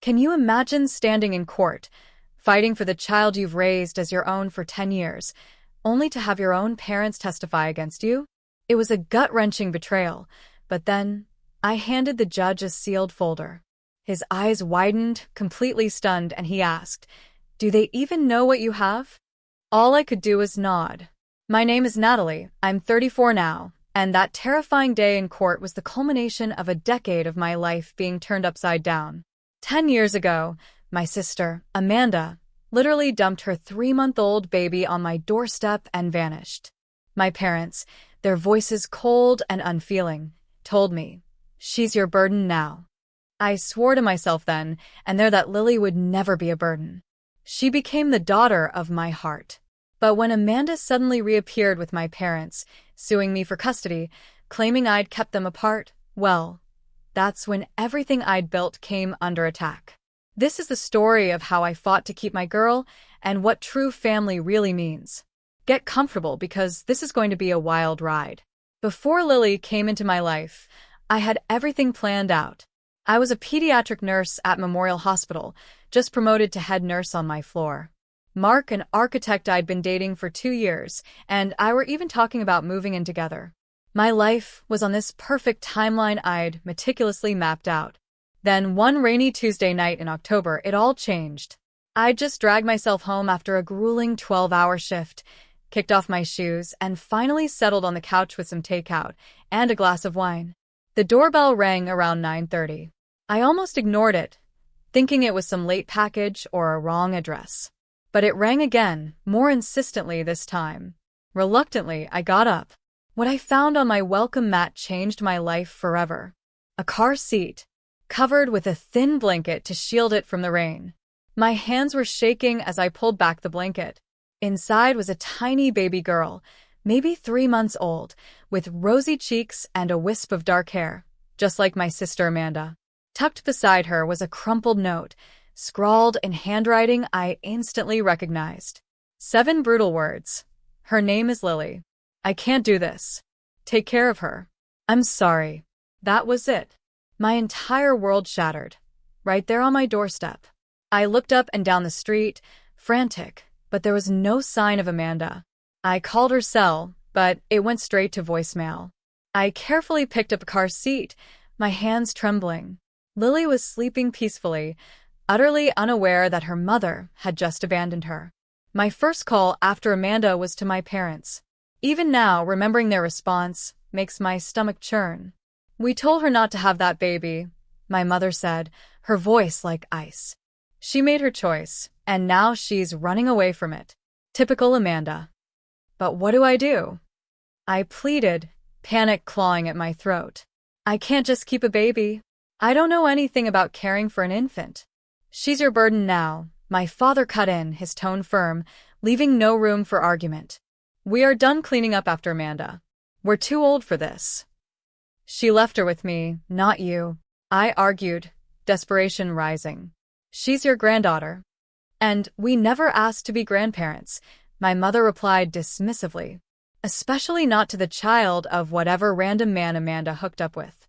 Can you imagine standing in court, fighting for the child you've raised as your own for 10 years, only to have your own parents testify against you? It was a gut-wrenching betrayal, but then I handed the judge a sealed folder. His eyes widened, completely stunned, and he asked, "Do they even know what you have?" All I could do was nod. My name is Natalie, I'm 34 now, and that terrifying day in court was the culmination of a decade of my life being turned upside down. 10 years ago, my sister, Amanda, literally dumped her 3-month-old baby on my doorstep and vanished. My parents, their voices cold and unfeeling, told me, "She's your burden now." I swore to myself then and there that Lily would never be a burden. She became the daughter of my heart. But when Amanda suddenly reappeared with my parents, suing me for custody, claiming I'd kept them apart, well, that's when everything I'd built came under attack. This is the story of how I fought to keep my girl and what true family really means. Get comfortable because this is going to be a wild ride. Before Lily came into my life, I had everything planned out. I was a pediatric nurse at Memorial Hospital, just promoted to head nurse on my floor. Mark, an architect I'd been dating for 2 years, and I were even talking about moving in together. My life was on this perfect timeline I'd meticulously mapped out. Then one rainy Tuesday night in October, it all changed. I'd just dragged myself home after a grueling 12-hour shift, kicked off my shoes, and finally settled on the couch with some takeout and a glass of wine. The doorbell rang around 9:30. I almost ignored it, thinking it was some late package or a wrong address. But it rang again, more insistently this time. Reluctantly, I got up. What I found on my welcome mat changed my life forever. A car seat, covered with a thin blanket to shield it from the rain. My hands were shaking as I pulled back the blanket. Inside was a tiny baby girl, maybe 3 months old, with rosy cheeks and a wisp of dark hair, just like my sister Amanda. Tucked beside her was a crumpled note, scrawled in handwriting I instantly recognized. 7 brutal words. Her name is Lily. I can't do this. Take care of her. I'm sorry. That was it. My entire world shattered, right there on my doorstep. I looked up and down the street, frantic, but there was no sign of Amanda. I called her cell, but it went straight to voicemail. I carefully picked up a car seat, my hands trembling. Lily was sleeping peacefully, utterly unaware that her mother had just abandoned her. My first call after Amanda was to my parents. Even now, remembering their response makes my stomach churn. "We told her not to have that baby," my mother said, her voice like ice. "She made her choice, and now she's running away from it. Typical Amanda." But what do I do? I pleaded, panic clawing at my throat. I can't just keep a baby. I don't know anything about caring for an infant. "She's your burden now," my father cut in, his tone firm, leaving no room for argument. "We are done cleaning up after Amanda. We're too old for this." "She left her with me, not you," I argued, desperation rising. "She's your granddaughter." "And we never asked to be grandparents," my mother replied dismissively. "Especially not to the child of whatever random man Amanda hooked up with."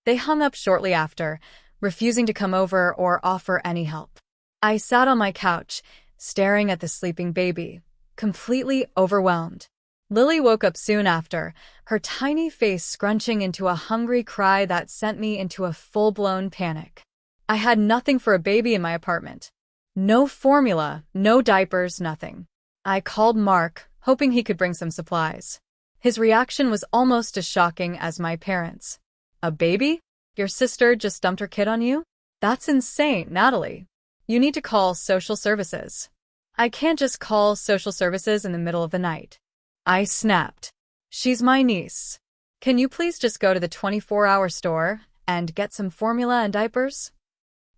They hung up shortly after, refusing to come over or offer any help. I sat on my couch, staring at the sleeping baby, completely overwhelmed. Lily woke up soon after, her tiny face scrunching into a hungry cry that sent me into a full-blown panic. I had nothing for a baby in my apartment. No formula, no diapers, nothing. I called Mark, hoping he could bring some supplies. His reaction was almost as shocking as my parents'. "A baby? Your sister just dumped her kid on you? That's insane, Natalie. You need to call social services." "I can't just call social services in the middle of the night," I snapped. "She's my niece. Can you please just go to the 24-hour store and get some formula and diapers?"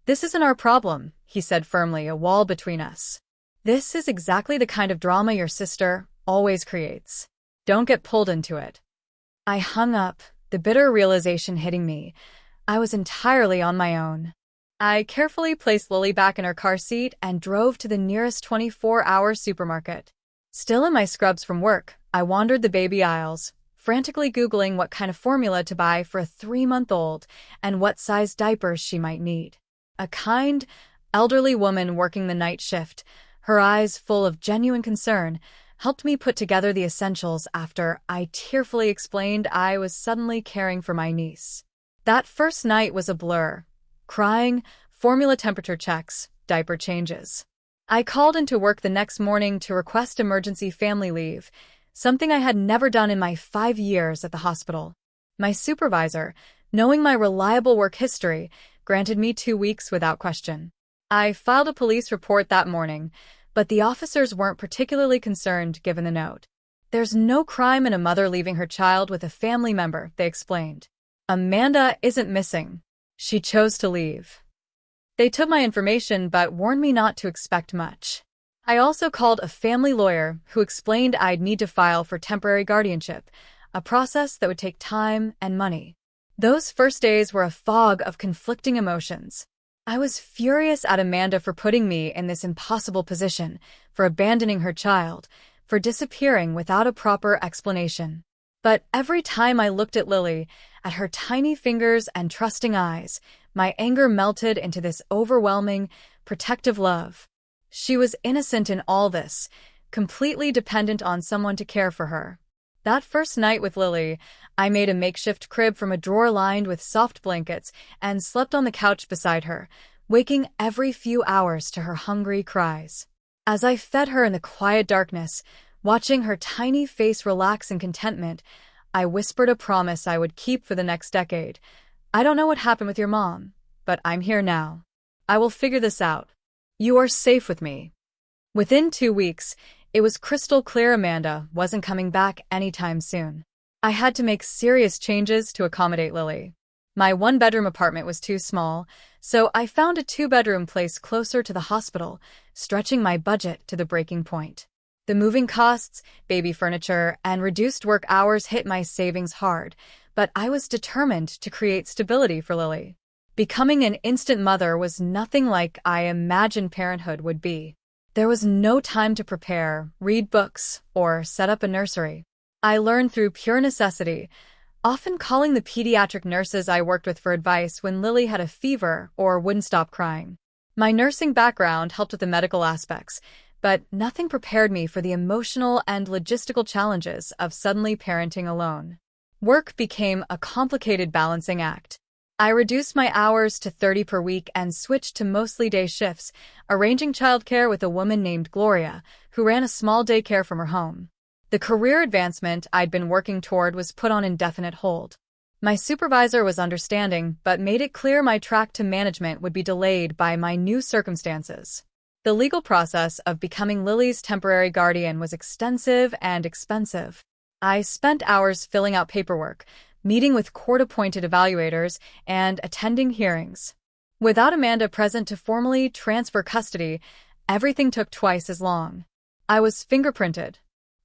"This isn't our problem," he said firmly, a wall between us. "This is exactly the kind of drama your sister always creates. Don't get pulled into it." I hung up, the bitter realization hitting me. I was entirely on my own. I carefully placed Lily back in her car seat and drove to the nearest 24-hour supermarket. Still in my scrubs from work, I wandered the baby aisles, frantically Googling what kind of formula to buy for a 3-month-old and what size diapers she might need. a kind, elderly woman working the night shift, her eyes full of genuine concern, helped me put together the essentials after I tearfully explained I was suddenly caring for my niece. That first night was a blur. Crying, formula temperature checks, diaper changes. I called into work the next morning to request emergency family leave, something I had never done in my 5 years at the hospital. My supervisor, knowing my reliable work history, granted me 2 weeks without question. I filed a police report that morning, but the officers weren't particularly concerned given the note. There's no crime in a mother leaving her child with a family member, they explained. Amanda isn't missing. She chose to leave. They took my information but warned me not to expect much. I also called a family lawyer who explained I'd need to file for temporary guardianship, a process that would take time and money. Those first days were a fog of conflicting emotions. I was furious at Amanda for putting me in this impossible position, for abandoning her child, for disappearing without a proper explanation. But every time I looked at Lily, at her tiny fingers and trusting eyes, my anger melted into this overwhelming, protective love. She was innocent in all this, completely dependent on someone to care for her. That first night with Lily, I made a makeshift crib from a drawer lined with soft blankets and slept on the couch beside her, waking every few hours to her hungry cries. As I fed her in the quiet darkness, watching her tiny face relax in contentment, I whispered a promise I would keep for the next decade. I don't know what happened with your mom, but I'm here now. I will figure this out. You are safe with me. Within 2 weeks, it was crystal clear Amanda wasn't coming back anytime soon. I had to make serious changes to accommodate Lily. My 1-bedroom apartment was too small, so I found a 2-bedroom place closer to the hospital, stretching my budget to the breaking point. The moving costs, baby furniture, and reduced work hours hit my savings hard, but I was determined to create stability for Lily. Becoming an instant mother was nothing like I imagined parenthood would be. There was no time to prepare, read books, or set up a nursery. I learned through pure necessity, often calling the pediatric nurses I worked with for advice when Lily had a fever or wouldn't stop crying. My nursing background helped with the medical aspects, but nothing prepared me for the emotional and logistical challenges of suddenly parenting alone. Work became a complicated balancing act. I reduced my hours to 30 per week and switched to mostly day shifts, arranging childcare with a woman named Gloria, who ran a small daycare from her home. The career advancement I'd been working toward was put on indefinite hold. My supervisor was understanding, but made it clear my track to management would be delayed by my new circumstances. The legal process of becoming Lily's temporary guardian was extensive and expensive. I spent hours filling out paperwork, meeting with court-appointed evaluators, and attending hearings. Without Amanda present to formally transfer custody, everything took twice as long. I was fingerprinted.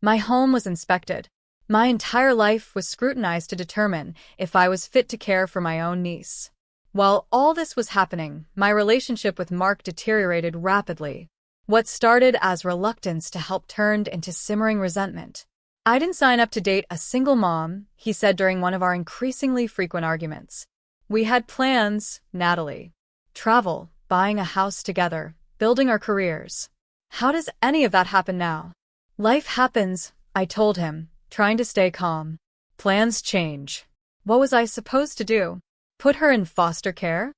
My home was inspected. My entire life was scrutinized to determine if I was fit to care for my own niece. While all this was happening, my relationship with Mark deteriorated rapidly. What started as reluctance to help turned into simmering resentment. I didn't sign up to date a single mom, he said during one of our increasingly frequent arguments. We had plans, Natalie. Travel, buying a house together, building our careers. How does any of that happen now? Life happens, I told him, trying to stay calm. Plans change. What was I supposed to do? Put her in foster care?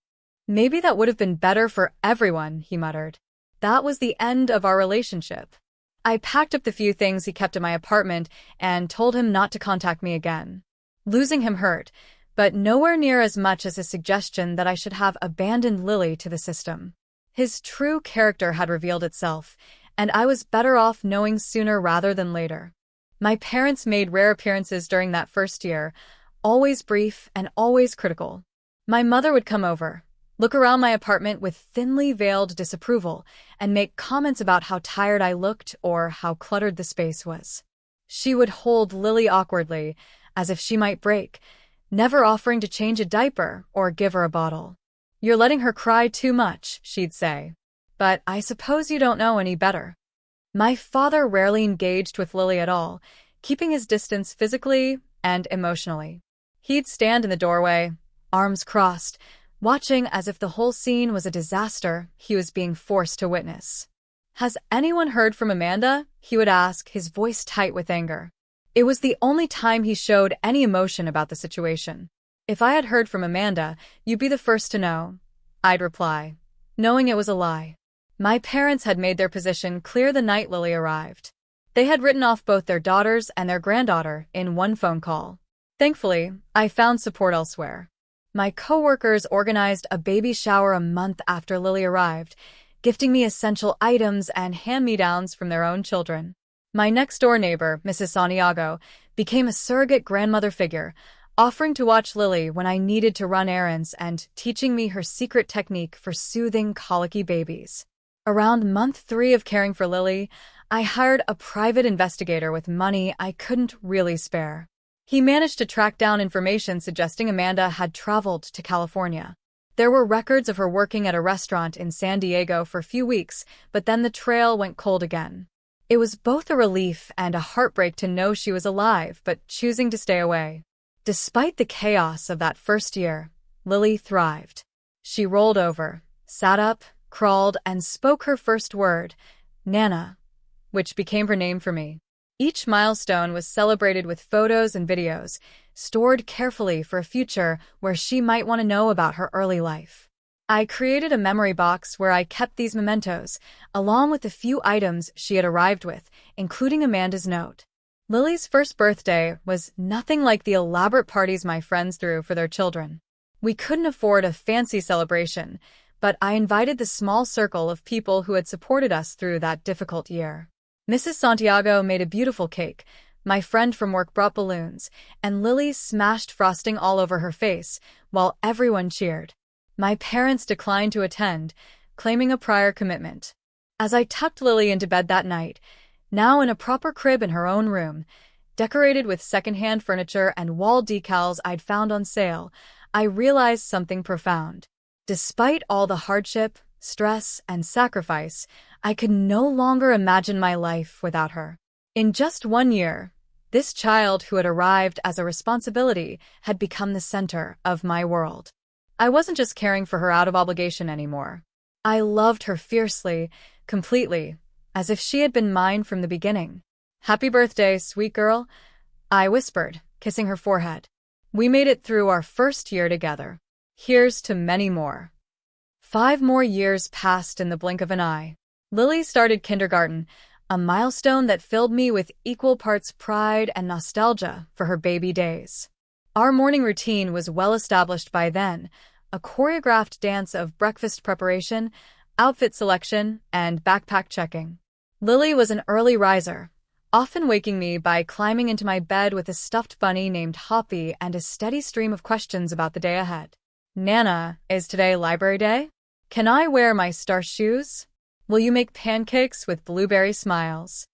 Maybe that would have been better for everyone, he muttered. That was the end of our relationship. I packed up the few things he kept in my apartment and told him not to contact me again. Losing him hurt, but nowhere near as much as his suggestion that I should have abandoned Lily to the system. His true character had revealed itself, and I was better off knowing sooner rather than later. My parents made rare appearances during that first year, always brief and always critical. My mother would come over, look around my apartment with thinly veiled disapproval, and make comments about how tired I looked or how cluttered the space was. She would hold Lily awkwardly, as if she might break, never offering to change a diaper or give her a bottle. You're letting her cry too much, she'd say. But I suppose you don't know any better. My father rarely engaged with Lily at all, keeping his distance physically and emotionally. He'd stand in the doorway, arms crossed, watching as if the whole scene was a disaster he was being forced to witness. "Has anyone heard from Amanda?" he would ask, his voice tight with anger. It was the only time he showed any emotion about the situation. "If I had heard from Amanda, you'd be the first to know," I'd reply, knowing it was a lie. My parents had made their position clear the night Lily arrived. They had written off both their daughters and their granddaughter in one phone call. Thankfully, I found support elsewhere. My coworkers organized a baby shower a month after Lily arrived, gifting me essential items and hand-me-downs from their own children. My next-door neighbor, Mrs. Santiago, became a surrogate grandmother figure, offering to watch Lily when I needed to run errands and teaching me her secret technique for soothing colicky babies. Around month 3 of caring for Lily, I hired a private investigator with money I couldn't really spare. He managed to track down information suggesting Amanda had traveled to California. There were records of her working at a restaurant in San Diego for a few weeks, but then the trail went cold again. It was both a relief and a heartbreak to know she was alive, but choosing to stay away. Despite the chaos of that first year, Lily thrived. She rolled over, sat up, crawled, and spoke her first word, Nana, which became her name for me. Each milestone was celebrated with photos and videos, stored carefully for a future where she might want to know about her early life. I created a memory box where I kept these mementos, along with the few items she had arrived with, including Amanda's note. Lily's first birthday was nothing like the elaborate parties my friends threw for their children. We couldn't afford a fancy celebration, but I invited the small circle of people who had supported us through that difficult year. Mrs. Santiago made a beautiful cake, my friend from work brought balloons, and Lily smashed frosting all over her face, while everyone cheered. My parents declined to attend, claiming a prior commitment. As I tucked Lily into bed that night, now in a proper crib in her own room, decorated with secondhand furniture and wall decals I'd found on sale, I realized something profound. Despite all the hardship, stress, and sacrifice, I could no longer imagine my life without her. In just 1 year, this child who had arrived as a responsibility had become the center of my world. I wasn't just caring for her out of obligation anymore. I loved her fiercely, completely, as if she had been mine from the beginning. "Happy birthday, sweet girl," I whispered, kissing her forehead. We made it through our first year together. Here's to many more. 5 more years passed in the blink of an eye. Lily started kindergarten, a milestone that filled me with equal parts pride and nostalgia for her baby days. Our morning routine was well established by then, a choreographed dance of breakfast preparation, outfit selection, and backpack checking. Lily was an early riser, often waking me by climbing into my bed with a stuffed bunny named Hoppy and a steady stream of questions about the day ahead. "Nana, is today library day? Can I wear my star shoes? Will you make pancakes with blueberry smiles?"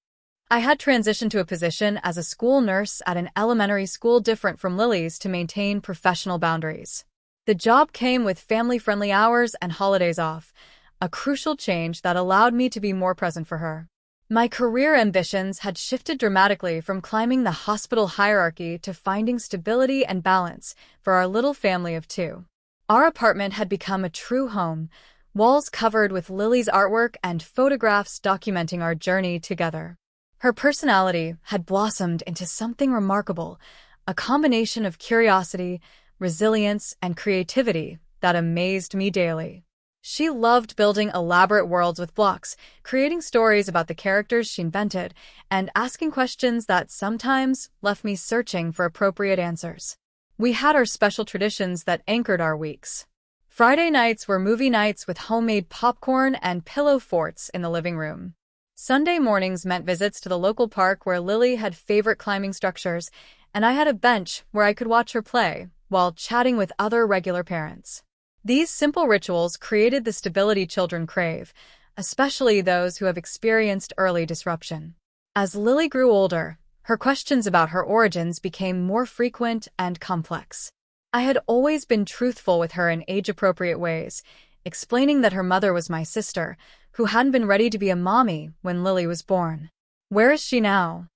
I had transitioned to a position as a school nurse at an elementary school different from Lily's to maintain professional boundaries. The job came with family-friendly hours and holidays off, a crucial change that allowed me to be more present for her. My career ambitions had shifted dramatically from climbing the hospital hierarchy to finding stability and balance for our little family of 2. Our apartment had become a true home, walls covered with Lily's artwork and photographs documenting our journey together. Her personality had blossomed into something remarkable, a combination of curiosity, resilience, and creativity that amazed me daily. She loved building elaborate worlds with blocks, creating stories about the characters she invented, and asking questions that sometimes left me searching for appropriate answers. We had our special traditions that anchored our weeks. Friday nights were movie nights with homemade popcorn and pillow forts in the living room. Sunday mornings meant visits to the local park where Lily had favorite climbing structures, and I had a bench where I could watch her play while chatting with other regular parents. These simple rituals created the stability children crave, especially those who have experienced early disruption. As Lily grew older, her questions about her origins became more frequent and complex. I had always been truthful with her in age-appropriate ways, explaining that her mother was my sister, who hadn't been ready to be a mommy when Lily was born. "Where is she now?"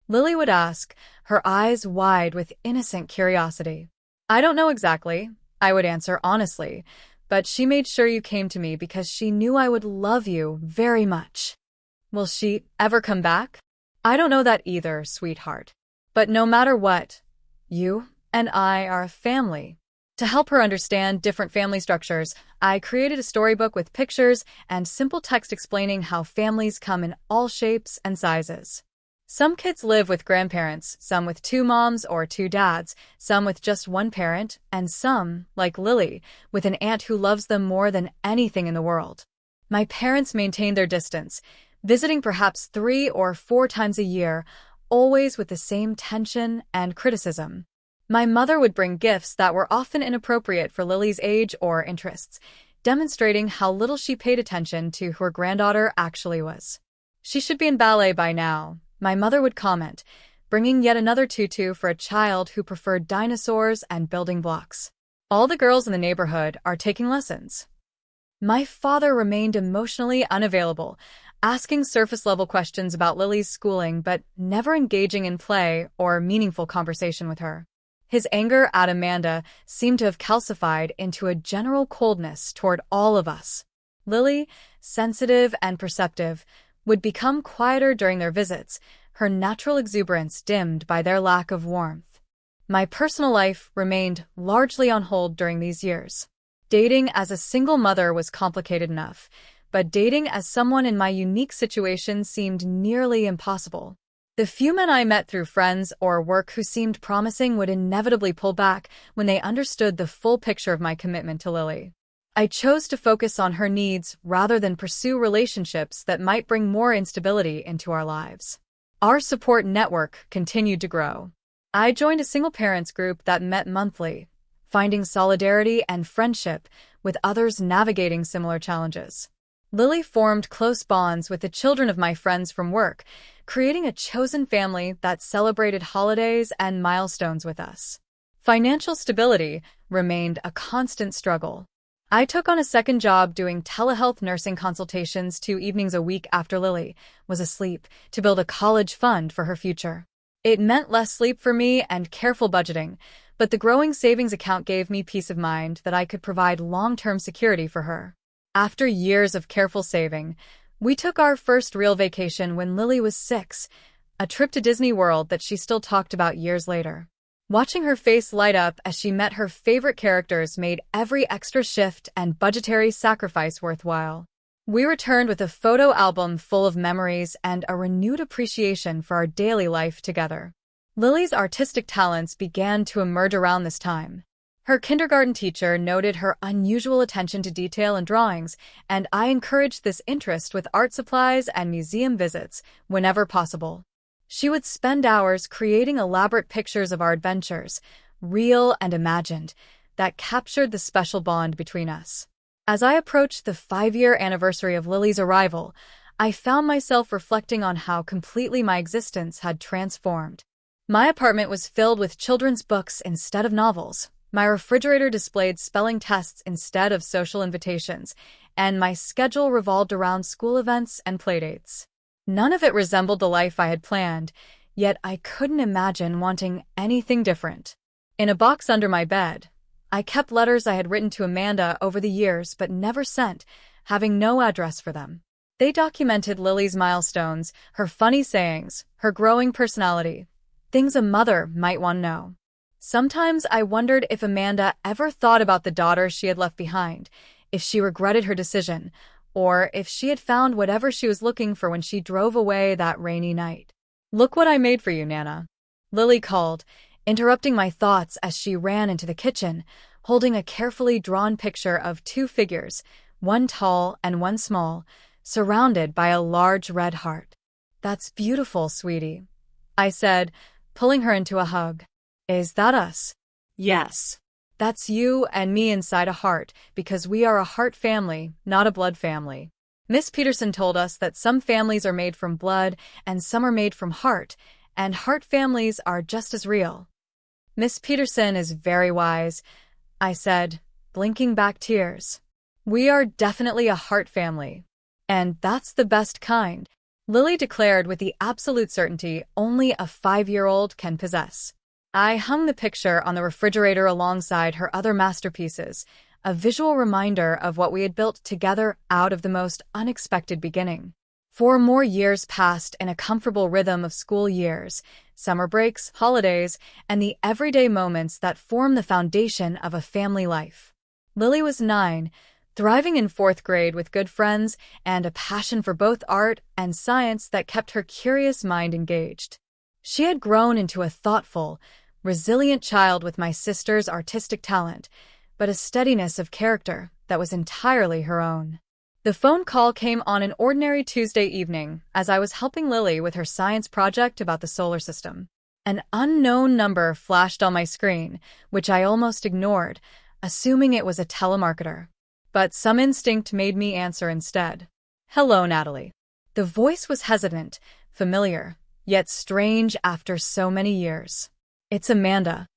Lily would ask, her eyes wide with innocent curiosity. "I don't know exactly," I would answer honestly, but she made sure you came to me because she knew I would love you very much. Will she ever come back? I don't know that either, sweetheart. But no matter what, you and I are a family. To help her understand different family structures, I created a storybook with pictures and simple text explaining how families come in all shapes and sizes. Some kids live with grandparents, some with two moms or two dads, some with just one parent, and some, like Lily, with an aunt who loves them more than anything in the world. My parents maintained their distance, visiting perhaps 3 or 4 times a year, always with the same tension and criticism. My mother would bring gifts that were often inappropriate for Lily's age or interests, demonstrating how little she paid attention to who her granddaughter actually was. She should be in ballet by now, my mother would comment, bringing yet another tutu for a child who preferred dinosaurs and building blocks. All the girls in the neighborhood are taking lessons. My father remained emotionally unavailable, asking surface-level questions about Lily's schooling but never engaging in play or meaningful conversation with her. His anger at Amanda seemed to have calcified into a general coldness toward all of us. Lily, sensitive and perceptive, would become quieter during their visits, her natural exuberance dimmed by their lack of warmth. My personal life remained largely on hold during these years. Dating as a single mother was complicated enough, but dating as someone in my unique situation seemed nearly impossible. The few men I met through friends or work who seemed promising would inevitably pull back when they understood the full picture of my commitment to Lily. I chose to focus on her needs rather than pursue relationships that might bring more instability into our lives. Our support network continued to grow. I joined a single parents group that met monthly, finding solidarity and friendship with others navigating similar challenges. Lily formed close bonds with the children of my friends from work, creating a chosen family that celebrated holidays and milestones with us. Financial stability remained a constant struggle. I took on a second job doing telehealth nursing consultations 2 evenings a week after Lily was asleep to build a college fund for her future. It meant less sleep for me and careful budgeting, but the growing savings account gave me peace of mind that I could provide long-term security for her. After years of careful saving, we took our first real vacation when Lily was 6, a trip to Disney World that she still talked about years later. Watching her face light up as she met her favorite characters made every extra shift and budgetary sacrifice worthwhile. We returned with a photo album full of memories and a renewed appreciation for our daily life together. Lily's artistic talents began to emerge around this time. Her kindergarten teacher noted her unusual attention to detail and drawings, and I encouraged this interest with art supplies and museum visits whenever possible. She would spend hours creating elaborate pictures of our adventures, real and imagined, that captured the special bond between us. As I approached the 5-year anniversary of Lily's arrival, I found myself reflecting on how completely my existence had transformed. My apartment was filled with children's books instead of novels. My refrigerator displayed spelling tests instead of social invitations, and my schedule revolved around school events and playdates. None of it resembled the life I had planned, yet I couldn't imagine wanting anything different. In a box under my bed, I kept letters I had written to Amanda over the years but never sent, having no address for them. They documented Lily's milestones, her funny sayings, her growing personality, things a mother might want to know. Sometimes I wondered if Amanda ever thought about the daughter she had left behind, if she regretted her decision, or if she had found whatever she was looking for when she drove away that rainy night. "Look what I made for you, Nana," Lily called, interrupting my thoughts as she ran into the kitchen, holding a carefully drawn picture of 2 figures, one tall and one small, surrounded by a large red heart. "That's beautiful, sweetie," I said, pulling her into a hug. "Is that us?" Yes. "That's you and me inside a heart, because we are a heart family, not a blood family. Miss Peterson told us that some families are made from blood and some are made from heart, and heart families are just as real." "Miss Peterson is very wise," I said, blinking back tears. "We are definitely a heart family. And that's the best kind," Lily declared with the absolute certainty only a 5-year-old can possess. I hung the picture on the refrigerator alongside her other masterpieces, a visual reminder of what we had built together out of the most unexpected beginning. 4 more years passed in a comfortable rhythm of school years, summer breaks, holidays, and the everyday moments that form the foundation of a family life. Lily was 9, thriving in 4th grade with good friends and a passion for both art and science that kept her curious mind engaged. She had grown into a thoughtful, resilient child with my sister's artistic talent, but a steadiness of character that was entirely her own. The phone call came on an ordinary Tuesday evening as I was helping Lily with her science project about the solar system. An unknown number flashed on my screen, which I almost ignored, assuming it was a telemarketer. But some instinct made me answer instead. "Hello, Natalie." The voice was hesitant, familiar, yet strange after so many years. "It's Amanda."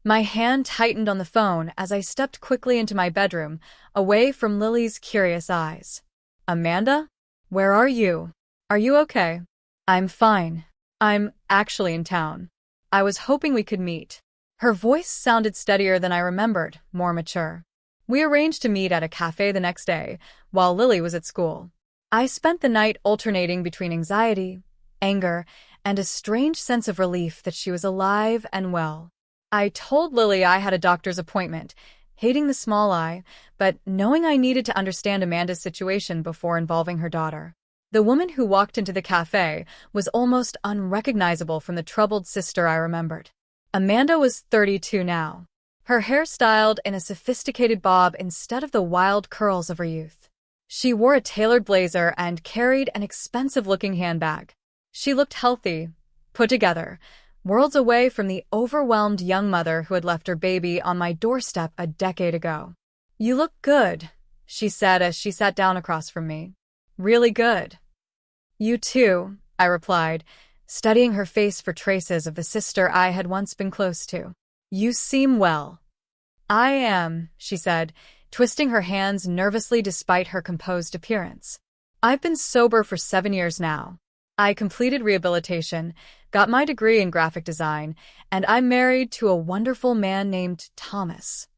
My hand tightened on the phone as I stepped quickly into my bedroom, away from Lily's curious eyes. "Amanda? Where are you? Are you okay?" "I'm fine. I'm actually in town. I was hoping we could meet." Her voice sounded steadier than I remembered, more mature. We arranged to meet at a cafe the next day, while Lily was at school. I spent the night alternating between anxiety, anger, and a strange sense of relief that she was alive and well. I told Lily I had a doctor's appointment, hating the small I, but knowing I needed to understand Amanda's situation before involving her daughter. The woman who walked into the cafe was almost unrecognizable from the troubled sister I remembered. Amanda was 32 now, her hair styled in a sophisticated bob instead of the wild curls of her youth. She wore a tailored blazer and carried an expensive-looking handbag. She looked healthy, put together, worlds away from the overwhelmed young mother who had left her baby on my doorstep a decade ago. "You look good," she said as she sat down across from me. "Really good." "You too," I replied, studying her face for traces of the sister I had once been close to. "You seem well." "I am," she said, twisting her hands nervously despite her composed appearance. "I've been sober for 7 years now. I completed rehabilitation, got my degree in graphic design, and I'm married to a wonderful man named Thomas."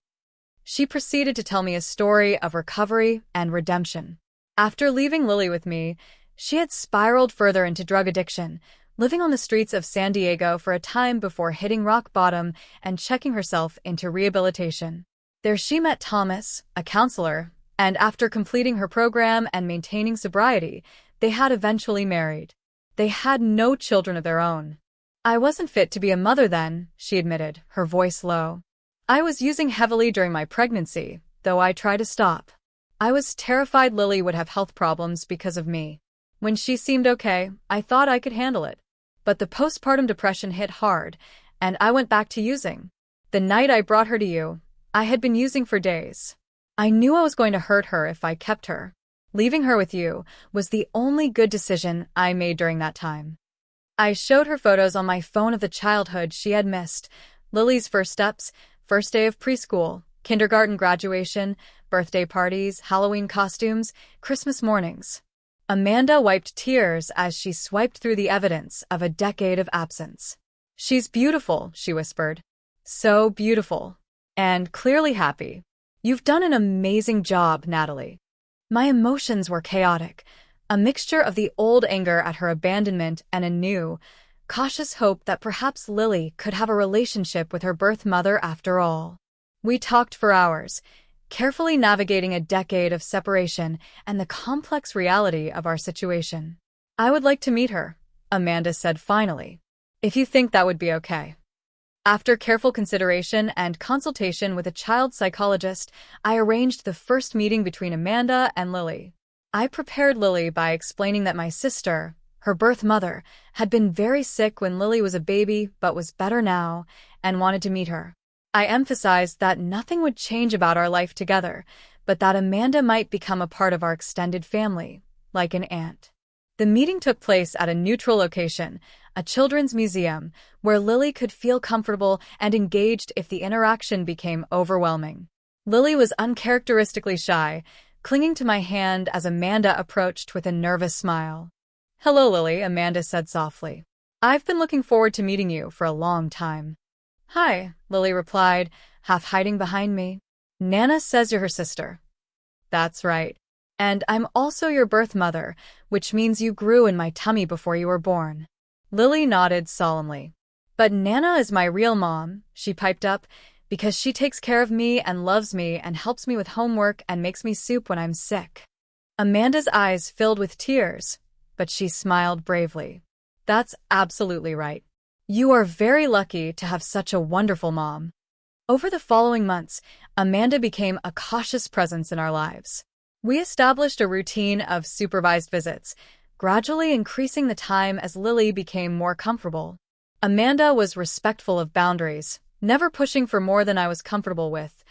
She proceeded to tell me a story of recovery and redemption. After leaving Lily with me, she had spiraled further into drug addiction, living on the streets of San Diego for a time before hitting rock bottom and checking herself into rehabilitation. There she met Thomas, a counselor, and after completing her program and maintaining sobriety, they had eventually married. They had no children of their own. "I wasn't fit to be a mother then," she admitted, her voice low. "I was using heavily during my pregnancy, though I tried to stop. I was terrified Lily would have health problems because of me. When she seemed okay, I thought I could handle it. But the postpartum depression hit hard, and I went back to using. The night I brought her to you, I had been using for days. I knew I was going to hurt her if I kept her. Leaving her with you was the only good decision I made during that time." I showed her photos on my phone of the childhood she had missed, Lily's first steps, first day of preschool, kindergarten graduation, birthday parties, Halloween costumes, Christmas mornings. Amanda wiped tears as she swiped through the evidence of a decade of absence. "She's beautiful," she whispered. "So beautiful. And clearly happy. You've done an amazing job, Natalie." My emotions were chaotic, a mixture of the old anger at her abandonment and a new, cautious hope that perhaps Lily could have a relationship with her birth mother after all. We talked for hours, carefully navigating a decade of separation and the complex reality of our situation. "I would like to meet her," Amanda said finally, "if you think that would be okay." After careful consideration and consultation with a child psychologist, I arranged the first meeting between Amanda and Lily. I prepared Lily by explaining that my sister, her birth mother, had been very sick when Lily was a baby but was better now and wanted to meet her. I emphasized that nothing would change about our life together, but that Amanda might become a part of our extended family, like an aunt. The meeting took place at a neutral location, a children's museum, where Lily could feel comfortable and engaged if the interaction became overwhelming. Lily was uncharacteristically shy, clinging to my hand as Amanda approached with a nervous smile. "Hello, Lily," Amanda said softly. "I've been looking forward to meeting you for a long time." Hi, Lily replied, half hiding behind me. Nana says you're her sister. That's right. And I'm also your birth mother, which means you grew in my tummy before you were born. Lily nodded solemnly. But Nana is my real mom, she piped up, because she takes care of me and loves me and helps me with homework and makes me soup when I'm sick. Amanda's eyes filled with tears, but she smiled bravely. That's absolutely right. You are very lucky to have such a wonderful mom. Over the following months, Amanda became a cautious presence in our lives. We established a routine of supervised visits, gradually increasing the time as Lily became more comfortable. Amanda was respectful of boundaries, never pushing for more than I was comfortable with,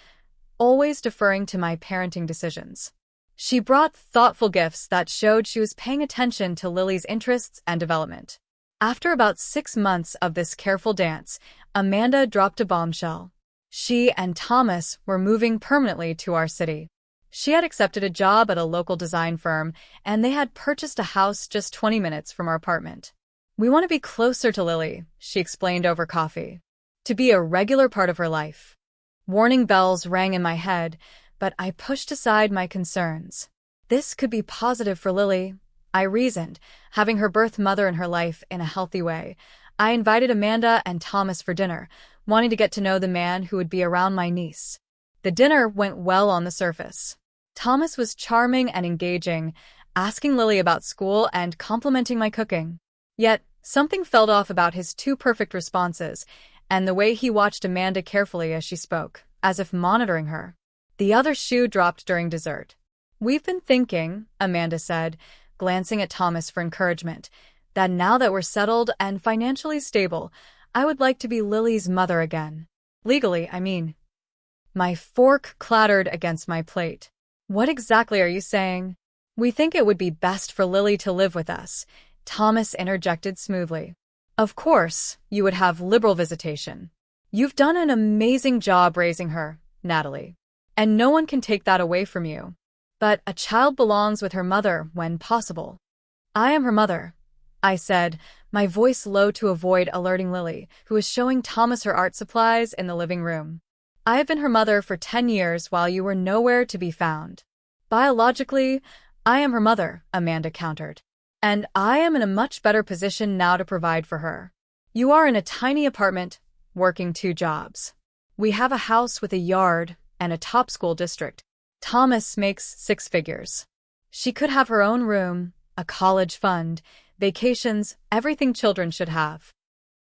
always deferring to my parenting decisions. She brought thoughtful gifts that showed she was paying attention to Lily's interests and development. After about 6 months of this careful dance, Amanda dropped a bombshell. She and Thomas were moving permanently to our city. She had accepted a job at a local design firm, and they had purchased a house just 20 minutes from our apartment. We want to be closer to Lily, she explained over coffee. To be a regular part of her life. Warning bells rang in my head, but I pushed aside my concerns. This could be positive for Lily, I reasoned, having her birth mother in her life in a healthy way. I invited Amanda and Thomas for dinner, wanting to get to know the man who would be around my niece. The dinner went well on the surface. Thomas was charming and engaging, asking Lily about school and complimenting my cooking. Yet, something felt off about his two perfect responses, and the way he watched Amanda carefully as she spoke, as if monitoring her. The other shoe dropped during dessert. We've been thinking, Amanda said, glancing at Thomas for encouragement, that now that we're settled and financially stable, I would like to be Lily's mother again. Legally, I mean. My fork clattered against my plate. What exactly are you saying? We think it would be best for Lily to live with us, Thomas interjected smoothly. Of course, you would have liberal visitation. You've done an amazing job raising her, Natalie. And no one can take that away from you. But a child belongs with her mother when possible. I am her mother, I said, my voice low to avoid alerting Lily, who was showing Thomas her art supplies in the living room. I have been her mother for 10 years while you were nowhere to be found. Biologically, I am her mother, Amanda countered. And I am in a much better position now to provide for her. You are in a tiny apartment, working 2 jobs. We have a house with a yard and a top school district. Thomas makes 6 figures. She could have her own room, a college fund, vacations, everything children should have.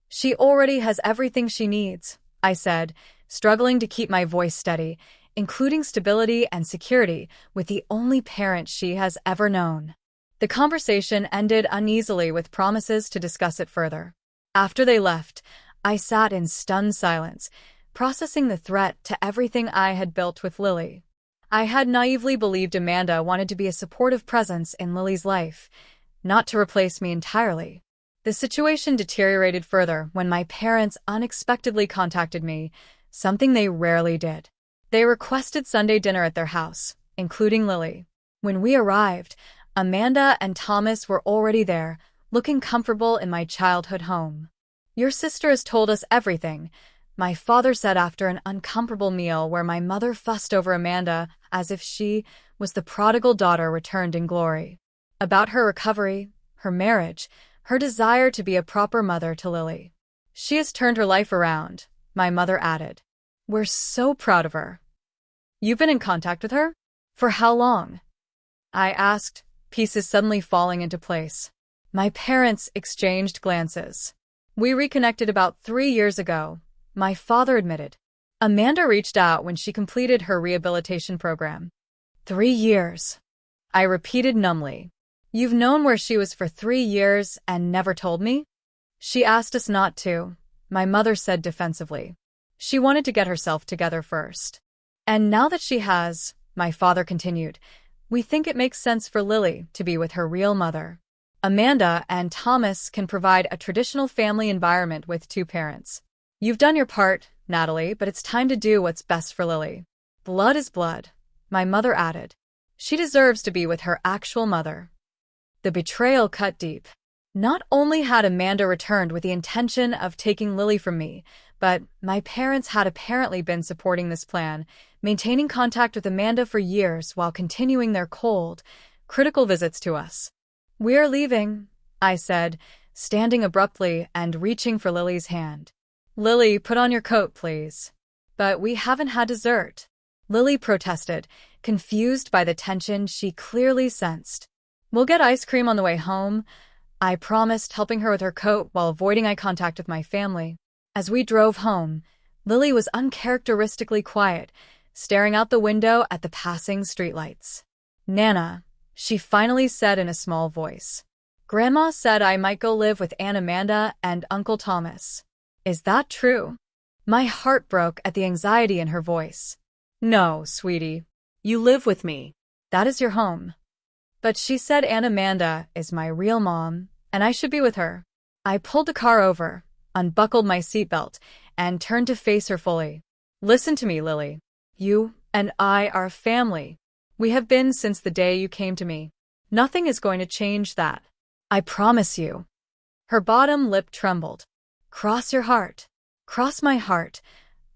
She already has everything she needs, I said, struggling to keep my voice steady, including stability and security with the only parent she has ever known. The conversation ended uneasily with promises to discuss it further. After they left, I sat in stunned silence, processing the threat to everything I had built with Lily. I had naively believed Amanda wanted to be a supportive presence in Lily's life, not to replace me entirely. The situation deteriorated further when my parents unexpectedly contacted me, something they rarely did. They requested Sunday dinner at their house, including Lily. When we arrived, Amanda and Thomas were already there, looking comfortable in my childhood home. Your sister has told us everything, my father said after an uncomfortable meal where my mother fussed over Amanda as if she was the prodigal daughter returned in glory. About her recovery, her marriage, her desire to be a proper mother to Lily. She has turned her life around, my mother added. We're so proud of her. You've been in contact with her? For how long? I asked, pieces suddenly falling into place. My parents exchanged glances. We reconnected about 3 years ago, my father admitted. Amanda reached out when she completed her rehabilitation program. 3 years. I repeated numbly. You've known where she was for 3 years and never told me? She asked us not to, my mother said defensively. She wanted to get herself together first. And now that she has, my father continued, we think it makes sense for Lily to be with her real mother. Amanda and Thomas can provide a traditional family environment with 2 parents. You've done your part, Natalie, but it's time to do what's best for Lily. Blood is blood, my mother added. She deserves to be with her actual mother. The betrayal cut deep. Not only had Amanda returned with the intention of taking Lily from me, But my parents had apparently been supporting this plan, maintaining contact with Amanda for years while continuing their cold, critical visits to us. "We're leaving," I said, standing abruptly and reaching for Lily's hand. "Lily, put on your coat, please." "But we haven't had dessert," Lily protested, confused by the tension she clearly sensed. "We'll get ice cream on the way home," I promised, helping her with her coat while avoiding eye contact with my family. As we drove home, Lily was uncharacteristically quiet, staring out the window at the passing streetlights. "Nana," she finally said in a small voice. "Grandma said I might go live with Aunt Amanda and Uncle Thomas. Is that true?" My heart broke at the anxiety in her voice. "No, sweetie. You live with me. That is your home." "But she said Aunt Amanda is my real mom, and I should be with her." I pulled the car over, unbuckled my seatbelt, and turned to face her fully. "Listen to me, Lily. You and I are family. We have been since the day you came to me. Nothing is going to change that. I promise you." Her bottom lip trembled. "Cross your heart." "Cross my heart,"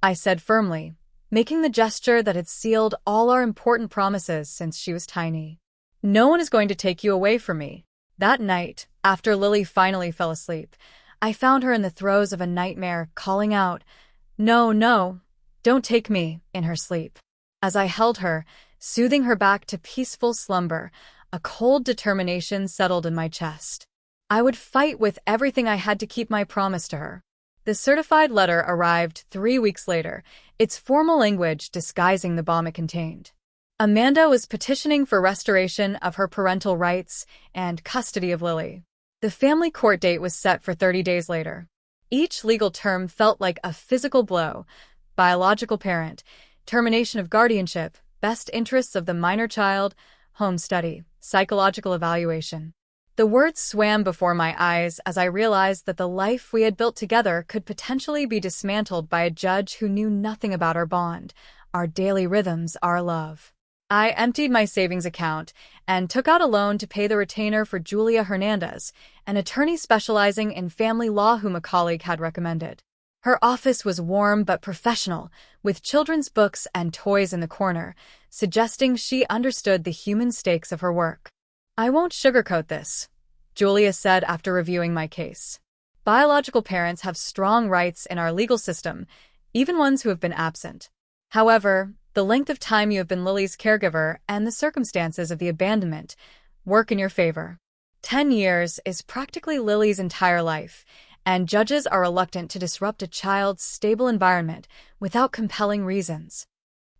I said firmly, making the gesture that had sealed all our important promises since she was tiny. "No one is going to take you away from me." That night, after Lily finally fell asleep, I found her in the throes of a nightmare, calling out, "No, no, don't take me," in her sleep. As I held her, soothing her back to peaceful slumber, a cold determination settled in my chest. I would fight with everything I had to keep my promise to her. The certified letter arrived 3 weeks later, its formal language disguising the bomb it contained. Amanda was petitioning for restoration of her parental rights and custody of Lily. The family court date was set for 30 days later. Each legal term felt like a physical blow: biological parent, termination of guardianship, best interests of the minor child, home study, psychological evaluation. The words swam before my eyes as I realized that the life we had built together could potentially be dismantled by a judge who knew nothing about our bond, our daily rhythms, our love. I emptied my savings account and took out a loan to pay the retainer for Julia Hernandez, an attorney specializing in family law whom a colleague had recommended. Her office was warm but professional, with children's books and toys in the corner, suggesting she understood the human stakes of her work. "I won't sugarcoat this," Julia said after reviewing my case. "Biological parents have strong rights in our legal system, even ones who have been absent. However, the length of time you have been Lily's caregiver and the circumstances of the abandonment work in your favor. 10 years is practically Lily's entire life, and judges are reluctant to disrupt a child's stable environment without compelling reasons.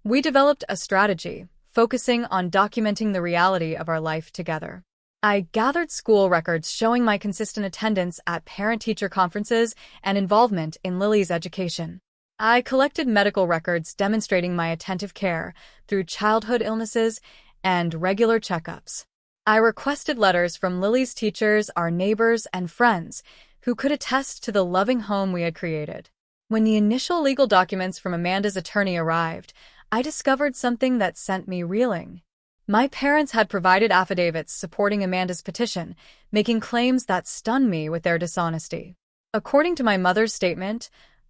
We developed a strategy, focusing on documenting the reality of our life together. I gathered school records showing my consistent attendance at parent-teacher conferences and involvement in Lily's education. I collected medical records demonstrating my attentive care through childhood illnesses and regular checkups. I requested letters from Lily's teachers, our neighbors, and friends who could attest to the loving home we had created. When the initial legal documents from Amanda's attorney arrived, I discovered something that sent me reeling. My parents had provided affidavits supporting Amanda's petition, making claims that stunned me with their dishonesty. According to my mother's statement,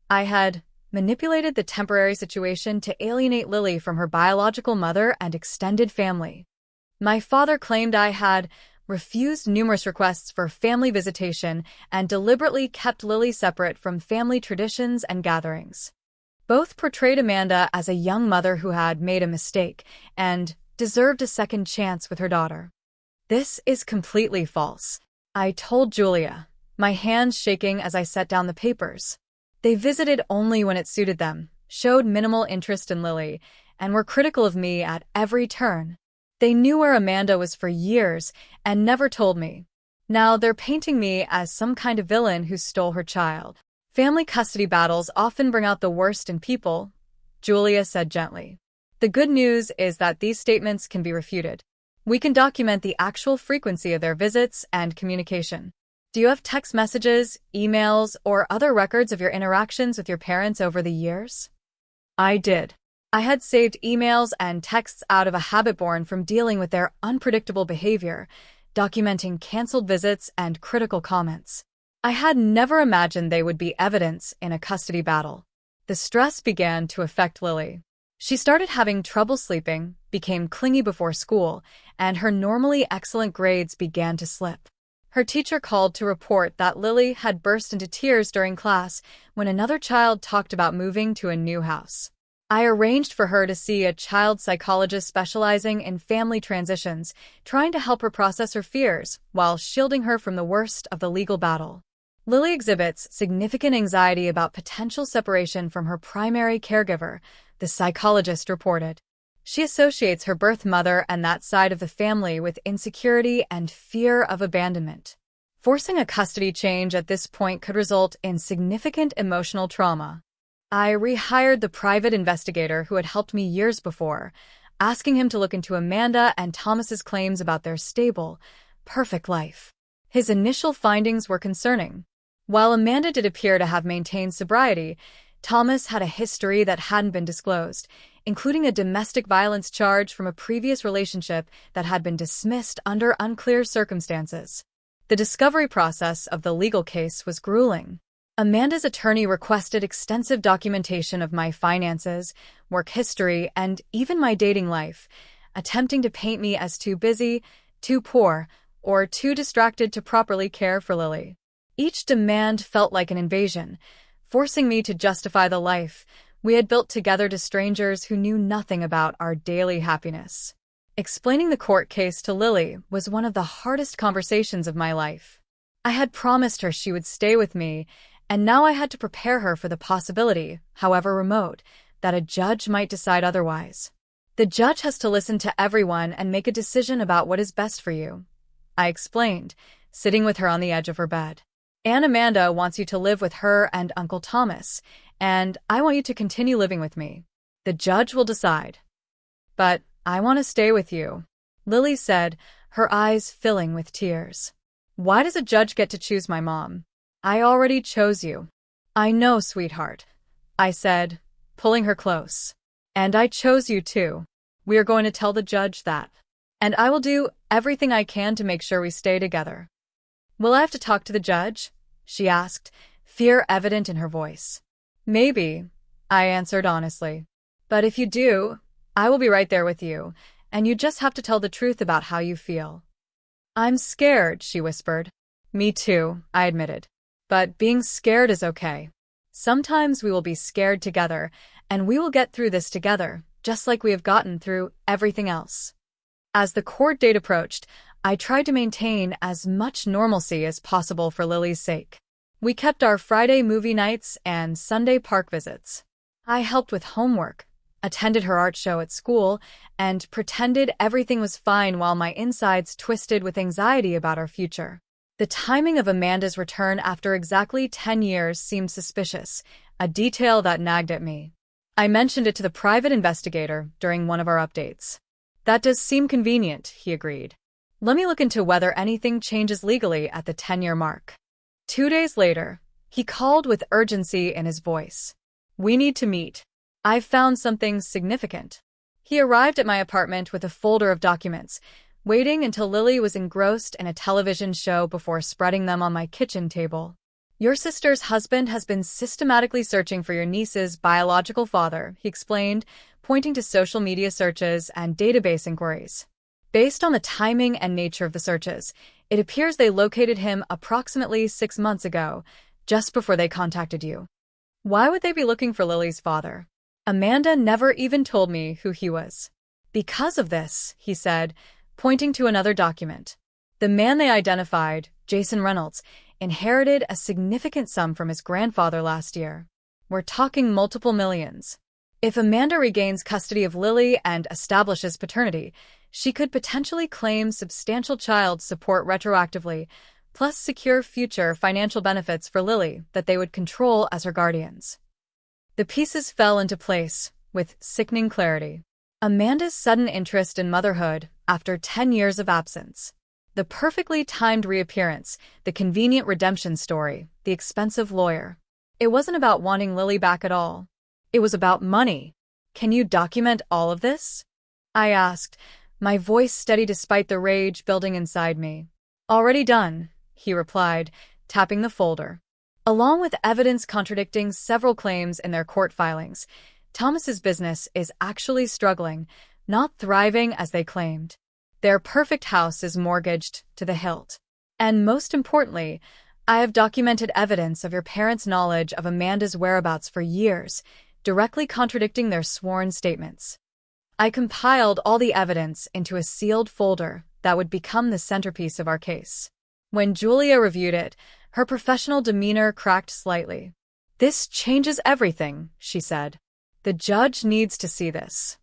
I had manipulated the temporary situation to alienate Lily from her biological mother and extended family. My father claimed I had refused numerous requests for family visitation and deliberately kept Lily separate from family traditions and gatherings. Both portrayed Amanda as a young mother who had made a mistake and deserved a second chance with her daughter. "This is completely false," I told Julia, my hands shaking as I set down the papers. "They visited only when it suited them, showed minimal interest in Lily, and were critical of me at every turn. They knew where Amanda was for years and never told me. Now they're painting me as some kind of villain who stole her child." "Family custody battles often bring out the worst in people," Julia said gently. "The good news is that these statements can be refuted. We can document the actual frequency of their visits and communication. Do you have text messages, emails, or other records of your interactions with your parents over the years?" I did. I had saved emails and texts out of a habit born from dealing with their unpredictable behavior, documenting canceled visits and critical comments. I had never imagined they would be evidence in a custody battle. The stress began to affect Lily. She started having trouble sleeping, became clingy before school, and her normally excellent grades began to slip. Her teacher called to report that Lily had burst into tears during class when another child talked about moving to a new house. I arranged for her to see a child psychologist specializing in family transitions, trying to help her process her fears while shielding her from the worst of the legal battle. Lily exhibits significant anxiety about potential separation from her primary caregiver, the psychologist reported. She associates her birth mother and that side of the family with insecurity and fear of abandonment. Forcing a custody change at this point could result in significant emotional trauma. I rehired the private investigator who had helped me years before, asking him to look into Amanda and Thomas's claims about their stable, perfect life. His initial findings were concerning. While Amanda did appear to have maintained sobriety, Thomas had a history that hadn't been disclosed, including a domestic violence charge from a previous relationship that had been dismissed under unclear circumstances. The discovery process of the legal case was grueling. Amanda's attorney requested extensive documentation of my finances, work history, and even my dating life, attempting to paint me as too busy, too poor, or too distracted to properly care for Lily. Each demand felt like an invasion, forcing me to justify the life we had built together to strangers who knew nothing about our daily happiness. Explaining the court case to Lily was one of the hardest conversations of my life. I had promised her she would stay with me, and now I had to prepare her for the possibility, however remote, that a judge might decide otherwise. The judge has to listen to everyone and make a decision about what is best for you, I explained, sitting with her on the edge of her bed. Aunt Amanda wants you to live with her and Uncle Thomas, and I want you to continue living with me. The judge will decide. But I want to stay with you, Lily said, her eyes filling with tears. Why does a judge get to choose my mom? I already chose you. I know, sweetheart, I said, pulling her close. And I chose you too. We are going to tell the judge that. And I will do everything I can to make sure we stay together. Will I have to talk to the judge? She asked, fear evident in her voice. Maybe, I answered honestly. But if you do, I will be right there with you, and you just have to tell the truth about how you feel. I'm scared, she whispered. Me too, I admitted. But being scared is okay. Sometimes we will be scared together, and we will get through this together, just like we have gotten through everything else. As the court date approached, I tried to maintain as much normalcy as possible for Lily's sake. We kept our Friday movie nights and Sunday park visits. I helped with homework, attended her art show at school, and pretended everything was fine while my insides twisted with anxiety about our future. The timing of Amanda's return after exactly 10 years seemed suspicious, a detail that nagged at me. I mentioned it to the private investigator during one of our updates. That does seem convenient, he agreed. Let me look into whether anything changes legally at the 10-year mark. 2 days later, he called with urgency in his voice. We need to meet. I've found something significant. He arrived at my apartment with a folder of documents, waiting until Lily was engrossed in a television show before spreading them on my kitchen table. Your sister's husband has been systematically searching for your niece's biological father, he explained, pointing to social media searches and database inquiries. Based on the timing and nature of the searches, it appears they located him approximately 6 months ago, just before they contacted you. Why would they be looking for Lily's father? Amanda never even told me who he was. Because of this, he said, pointing to another document. The man they identified, Jason Reynolds, inherited a significant sum from his grandfather last year. We're talking multiple millions. If Amanda regains custody of Lily and establishes paternity, she could potentially claim substantial child support retroactively, plus secure future financial benefits for Lily that they would control as her guardians. The pieces fell into place with sickening clarity. Amanda's sudden interest in motherhood after 10 years of absence. The perfectly timed reappearance, the convenient redemption story, the expensive lawyer. It wasn't about wanting Lily back at all. It was about money. Can you document all of this? I asked, my voice steady despite the rage building inside me. Already done, he replied, tapping the folder. Along with evidence contradicting several claims in their court filings, Thomas's business is actually struggling, not thriving as they claimed. Their perfect house is mortgaged to the hilt. And most importantly, I have documented evidence of your parents' knowledge of Amanda's whereabouts for years, directly contradicting their sworn statements. I compiled all the evidence into a sealed folder that would become the centerpiece of our case. When Julia reviewed it, her professional demeanor cracked slightly. "This changes everything," she said. "The judge needs to see this."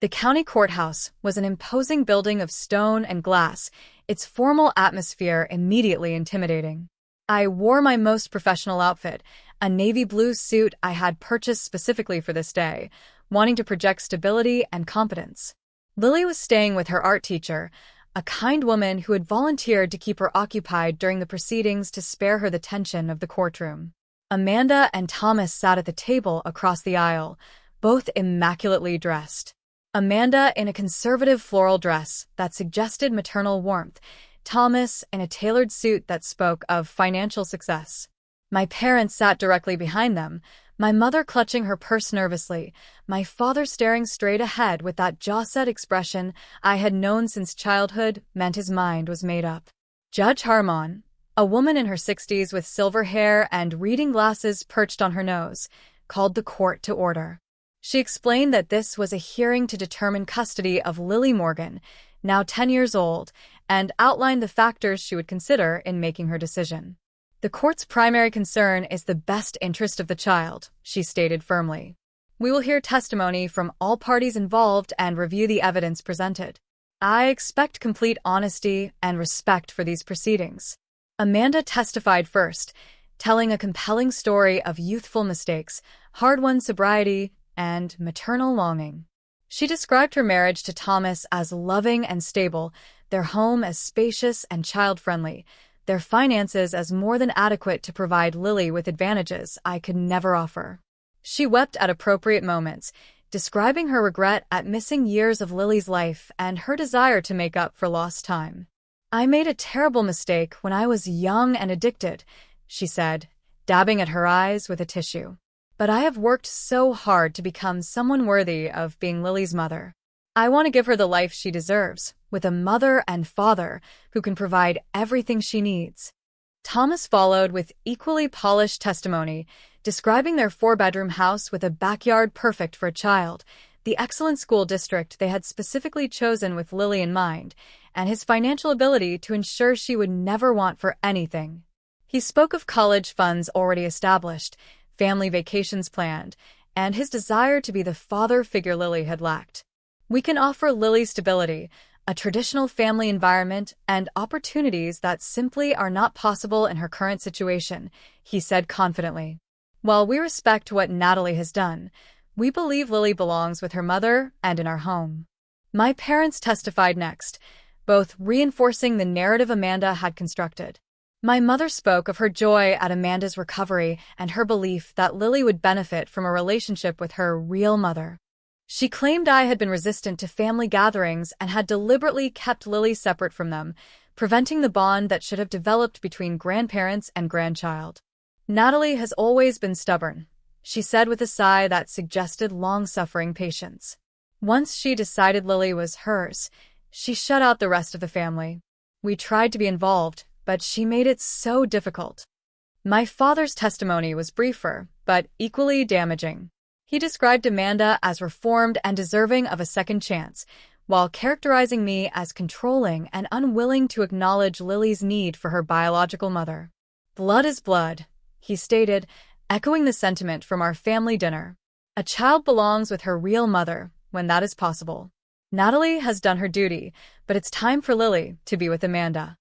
The county courthouse was an imposing building of stone and glass, its formal atmosphere immediately intimidating. I wore my most professional outfit, a navy blue suit I had purchased specifically for this day, wanting to project stability and competence. Lily was staying with her art teacher, a kind woman who had volunteered to keep her occupied during the proceedings to spare her the tension of the courtroom. Amanda and Thomas sat at the table across the aisle, both immaculately dressed. Amanda in a conservative floral dress that suggested maternal warmth, Thomas in a tailored suit that spoke of financial success. My parents sat directly behind them, my mother clutching her purse nervously, my father staring straight ahead with that jaw-set expression I had known since childhood meant his mind was made up. Judge Harmon, a woman in her 60s with silver hair and reading glasses perched on her nose, called the court to order. She explained that this was a hearing to determine custody of Lily Morgan, now 10 years old, and outlined the factors she would consider in making her decision. "The court's primary concern is the best interest of the child," she stated firmly. "We will hear testimony from all parties involved and review the evidence presented. I expect complete honesty and respect for these proceedings." Amanda testified first, telling a compelling story of youthful mistakes, hard-won sobriety, and maternal longing. She described her marriage to Thomas as loving and stable, their home as spacious and child-friendly, their finances as more than adequate to provide Lily with advantages I could never offer. She wept at appropriate moments, describing her regret at missing years of Lily's life and her desire to make up for lost time. "I made a terrible mistake when I was young and addicted," she said, dabbing at her eyes with a tissue. "But I have worked so hard to become someone worthy of being Lily's mother. I want to give her the life she deserves, with a mother and father who can provide everything she needs." Thomas followed with equally polished testimony, describing their 4-bedroom house with a backyard perfect for a child, the excellent school district they had specifically chosen with Lily in mind, and his financial ability to ensure she would never want for anything. He spoke of college funds already established, family vacations planned, and his desire to be the father figure Lily had lacked. "We can offer Lily stability, a traditional family environment, and opportunities that simply are not possible in her current situation," he said confidently. "While we respect what Natalie has done, we believe Lily belongs with her mother and in our home." My parents testified next, both reinforcing the narrative Amanda had constructed. My mother spoke of her joy at Amanda's recovery and her belief that Lily would benefit from a relationship with her real mother. She claimed I had been resistant to family gatherings and had deliberately kept Lily separate from them, preventing the bond that should have developed between grandparents and grandchild. "Natalie has always been stubborn," she said with a sigh that suggested long-suffering patience. "Once she decided Lily was hers, she shut out the rest of the family. We tried to be involved, but she made it so difficult." My father's testimony was briefer, but equally damaging. He described Amanda as reformed and deserving of a second chance, while characterizing me as controlling and unwilling to acknowledge Lily's need for her biological mother. "Blood is blood," he stated, echoing the sentiment from our family dinner. "A child belongs with her real mother when that is possible. Natalie has done her duty, but it's time for Lily to be with Amanda."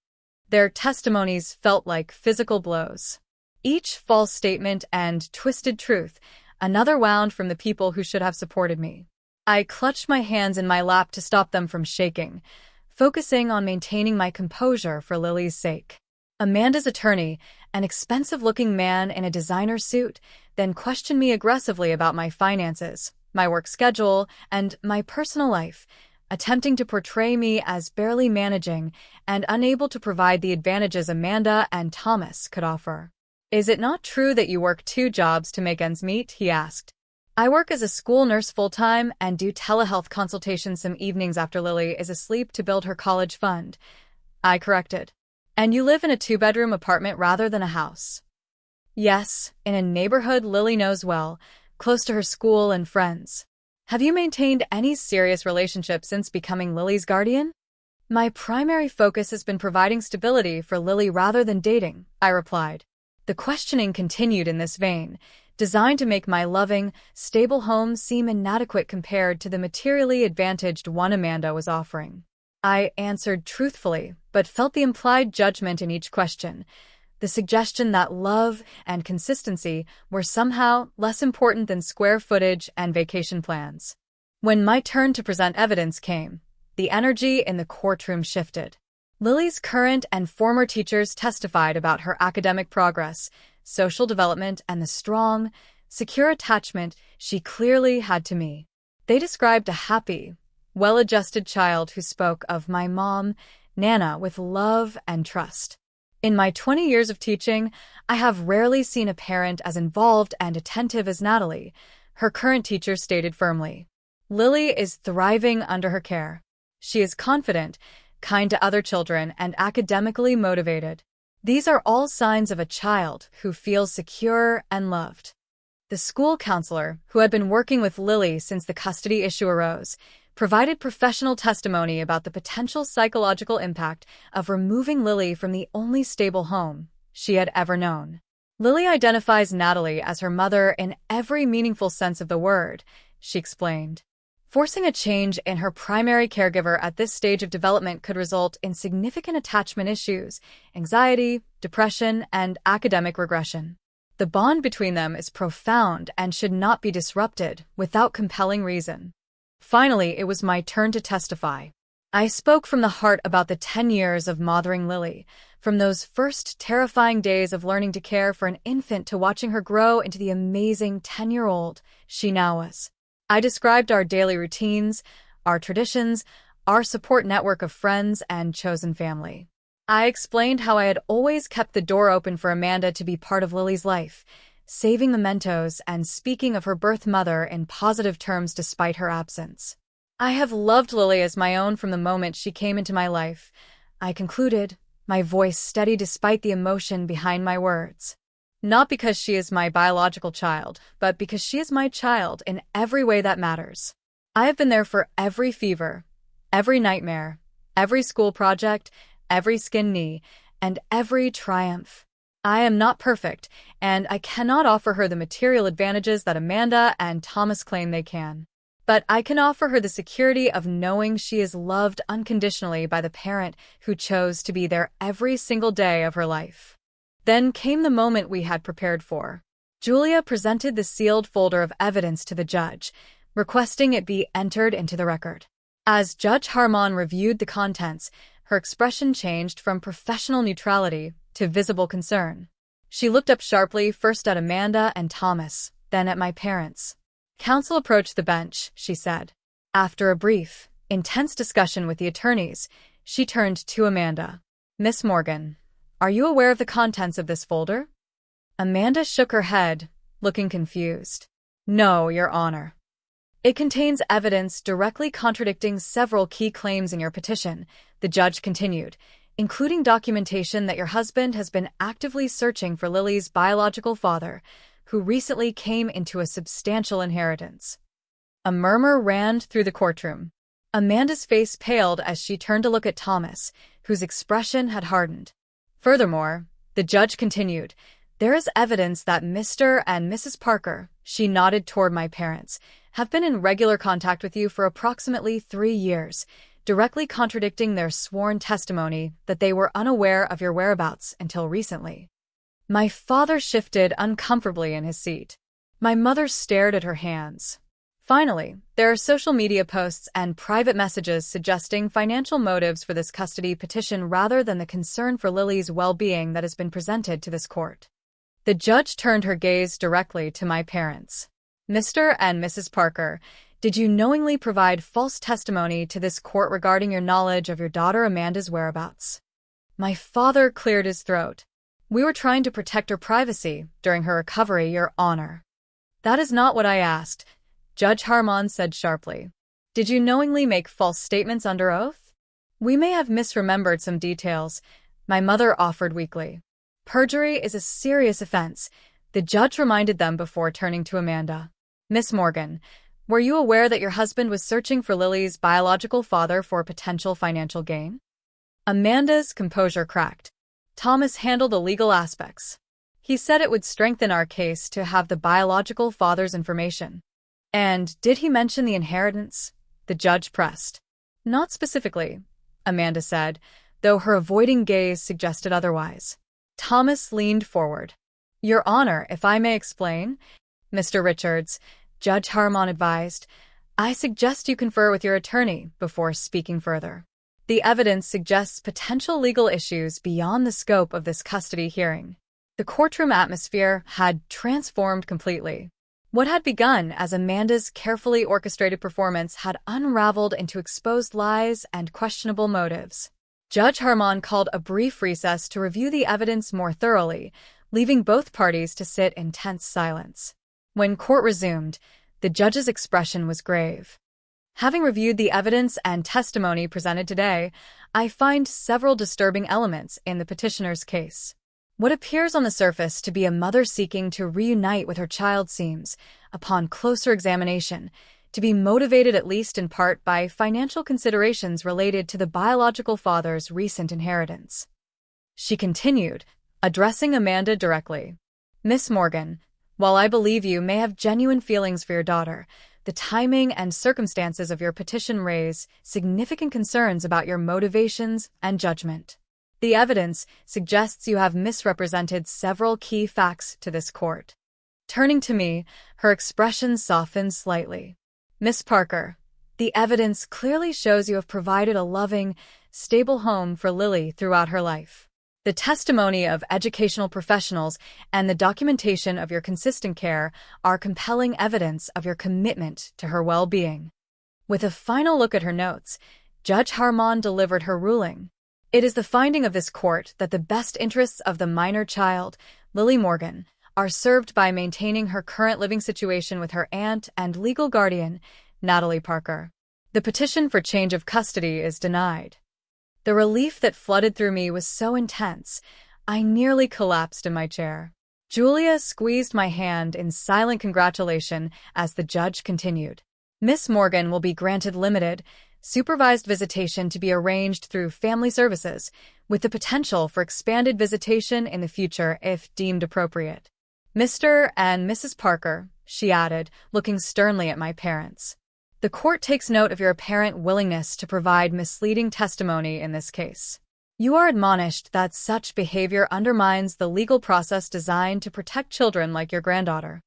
Their testimonies felt like physical blows. Each false statement and twisted truth, another wound from the people who should have supported me. I clutched my hands in my lap to stop them from shaking, focusing on maintaining my composure for Lily's sake. Amanda's attorney, an expensive-looking man in a designer suit, then questioned me aggressively about my finances, my work schedule, and my personal life, attempting to portray me as barely managing and unable to provide the advantages Amanda and Thomas could offer. "Is it not true that you work 2 jobs to make ends meet?" he asked. "I work as a school nurse full-time and do telehealth consultations some evenings after Lily is asleep to build her college fund," I corrected. "And you live in a 2-bedroom apartment rather than a house?" "Yes, in a neighborhood Lily knows well, close to her school and friends." "Have you maintained any serious relationship since becoming Lily's guardian?" "My primary focus has been providing stability for Lily rather than dating," I replied. The questioning continued in this vein, designed to make my loving, stable home seem inadequate compared to the materially advantaged one Amanda was offering. I answered truthfully, but felt the implied judgment in each question, the suggestion that love and consistency were somehow less important than square footage and vacation plans. When my turn to present evidence came, the energy in the courtroom shifted. Lily's current and former teachers testified about her academic progress, social development, and the strong, secure attachment she clearly had to me. They described a happy, well-adjusted child who spoke of my mom, Nana, with love and trust. In my 20 years of teaching, I have rarely seen a parent as involved and attentive as Natalie, her current teacher stated firmly. Lily is thriving under her care. She is confident, kind to other children, and academically motivated. These are all signs of a child who feels secure and loved. The school counselor, who had been working with Lily since the custody issue arose, provided professional testimony about the potential psychological impact of removing Lily from the only stable home she had ever known. Lily identifies Natalie as her mother in every meaningful sense of the word, she explained. Forcing a change in her primary caregiver at this stage of development could result in significant attachment issues, anxiety, depression, and academic regression. The bond between them is profound and should not be disrupted without compelling reason. Finally, it was my turn to testify. I spoke from the heart about the 10 years of mothering Lily, from those first terrifying days of learning to care for an infant to watching her grow into the amazing 10-year-old she now was. I described our daily routines, our traditions, our support network of friends and chosen family. I explained how I had always kept the door open for Amanda to be part of Lily's life, saving mementos and speaking of her birth mother in positive terms despite her absence. "I have loved Lily as my own from the moment she came into my life," I concluded, my voice steady despite the emotion behind my words. "Not because she is my biological child, but because she is my child in every way that matters. I have been there for every fever, every nightmare, every school project, every skin knee, and every triumph. I am not perfect, and I cannot offer her the material advantages that Amanda and Thomas claim they can. But I can offer her the security of knowing she is loved unconditionally by the parent who chose to be there every single day of her life." Then came the moment we had prepared for. Julia presented the sealed folder of evidence to the judge, requesting it be entered into the record. As Judge Harmon reviewed the contents, her expression changed from professional neutrality to visible concern. She looked up sharply, first at Amanda and Thomas, then at my parents. "Counsel approached the bench," she said. After a brief, intense discussion with the attorneys, she turned to Amanda. "Miss Morgan, are you aware of the contents of this folder?" Amanda shook her head, looking confused. "No, Your Honor." "It contains evidence directly contradicting several key claims in your petition," the judge continued, "including documentation that your husband has been actively searching for Lily's biological father, who recently came into a substantial inheritance." A murmur ran through the courtroom. Amanda's face paled as she turned to look at Thomas, whose expression had hardened. "Furthermore," the judge continued, "there is evidence that Mr. and Mrs. Parker," she nodded toward my parents, "have been in regular contact with you for approximately 3 years, directly contradicting their sworn testimony that they were unaware of your whereabouts until recently." My father shifted uncomfortably in his seat. My mother stared at her hands. Finally, there are social media posts and private messages suggesting financial motives for this custody petition rather than the concern for Lily's well-being that has been presented to this court. The judge turned her gaze directly to my parents. "Mr. and Mrs. Parker, Did you knowingly provide false testimony to this court regarding your knowledge of your daughter Amanda's whereabouts? My father cleared his throat. We were trying to protect her privacy during her recovery, Your Honor. That is not what I asked, Judge Harmon said sharply. Did you knowingly make false statements under oath? We may have misremembered some details, my mother offered weakly. Perjury is a serious offense, the judge reminded them before turning to Amanda. Miss Morgan, were you aware that your husband was searching for Lily's biological father for potential financial gain? Amanda's composure cracked. Thomas handled the legal aspects. He said it would strengthen our case to have the biological father's information. And did he mention the inheritance? The judge pressed. Not specifically, Amanda said, though her avoiding gaze suggested otherwise. Thomas leaned forward. Your Honor, if I may explain, Mr. Richards, Judge Harmon advised, I suggest you confer with your attorney before speaking further. The evidence suggests potential legal issues beyond the scope of this custody hearing. The courtroom atmosphere had transformed completely. What had begun as Amanda's carefully orchestrated performance had unraveled into exposed lies and questionable motives. Judge Harmon called a brief recess to review the evidence more thoroughly, leaving both parties to sit in tense silence. When court resumed, the judge's expression was grave. Having reviewed the evidence and testimony presented today, I find several disturbing elements in the petitioner's case. What appears on the surface to be a mother seeking to reunite with her child seems, upon closer examination, to be motivated at least in part by financial considerations related to the biological father's recent inheritance. She continued, addressing Amanda directly. Miss Morgan, while I believe you may have genuine feelings for your daughter, the timing and circumstances of your petition raise significant concerns about your motivations and judgment. The evidence suggests you have misrepresented several key facts to this court. Turning to me, her expression softened slightly. Miss Parker, the evidence clearly shows you have provided a loving, stable home for Lily throughout her life. The testimony of educational professionals and the documentation of your consistent care are compelling evidence of your commitment to her well-being. With a final look at her notes, Judge Harmon delivered her ruling. It is the finding of this court that the best interests of the minor child, Lily Morgan, are served by maintaining her current living situation with her aunt and legal guardian, Natalie Parker. The petition for change of custody is denied. The relief that flooded through me was so intense, I nearly collapsed in my chair. Julia squeezed my hand in silent congratulation as the judge continued. Miss Morgan will be granted limited, supervised visitation to be arranged through family services, with the potential for expanded visitation in the future if deemed appropriate. Mr. and Mrs. Parker, she added, looking sternly at my parents. The court takes note of your apparent willingness to provide misleading testimony in this case. You are admonished that such behavior undermines the legal process designed to protect children like your granddaughter.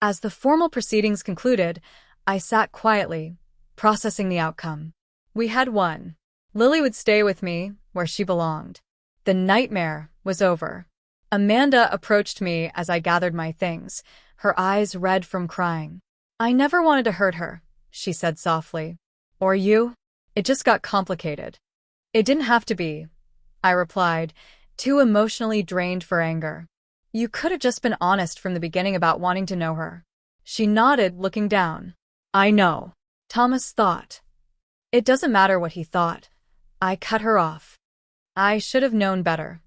As the formal proceedings concluded, I sat quietly, processing the outcome. We had won. Lily would stay with me where she belonged. The nightmare was over. Amanda approached me as I gathered my things, her eyes red from crying. I never wanted to hurt her, she said softly. Or you? It just got complicated. It didn't have to be, I replied, too emotionally drained for anger. You could have just been honest from the beginning about wanting to know her. She nodded, looking down. I know, Thomas thought. It doesn't matter what he thought. I cut her off. I should have known better.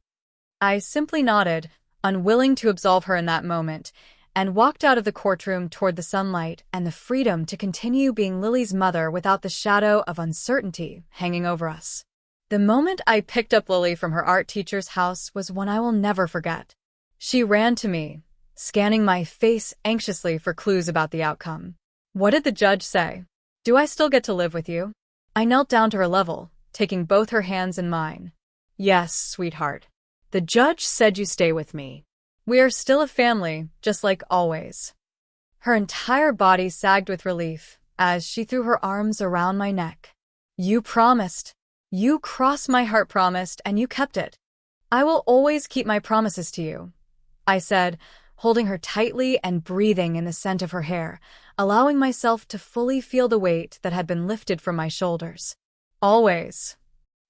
I simply nodded, unwilling to absolve her in that moment, and walked out of the courtroom toward the sunlight and the freedom to continue being Lily's mother without the shadow of uncertainty hanging over us. The moment I picked up Lily from her art teacher's house was one I will never forget. She ran to me, scanning my face anxiously for clues about the outcome. What did the judge say? Do I still get to live with you? I knelt down to her level, taking both her hands in mine. Yes, sweetheart. The judge said you stay with me. We are still a family, just like always. Her entire body sagged with relief as she threw her arms around my neck. You promised. You crossed my heart promised, and you kept it. I will always keep my promises to you, I said, holding her tightly and breathing in the scent of her hair, allowing myself to fully feel the weight that had been lifted from my shoulders. Always.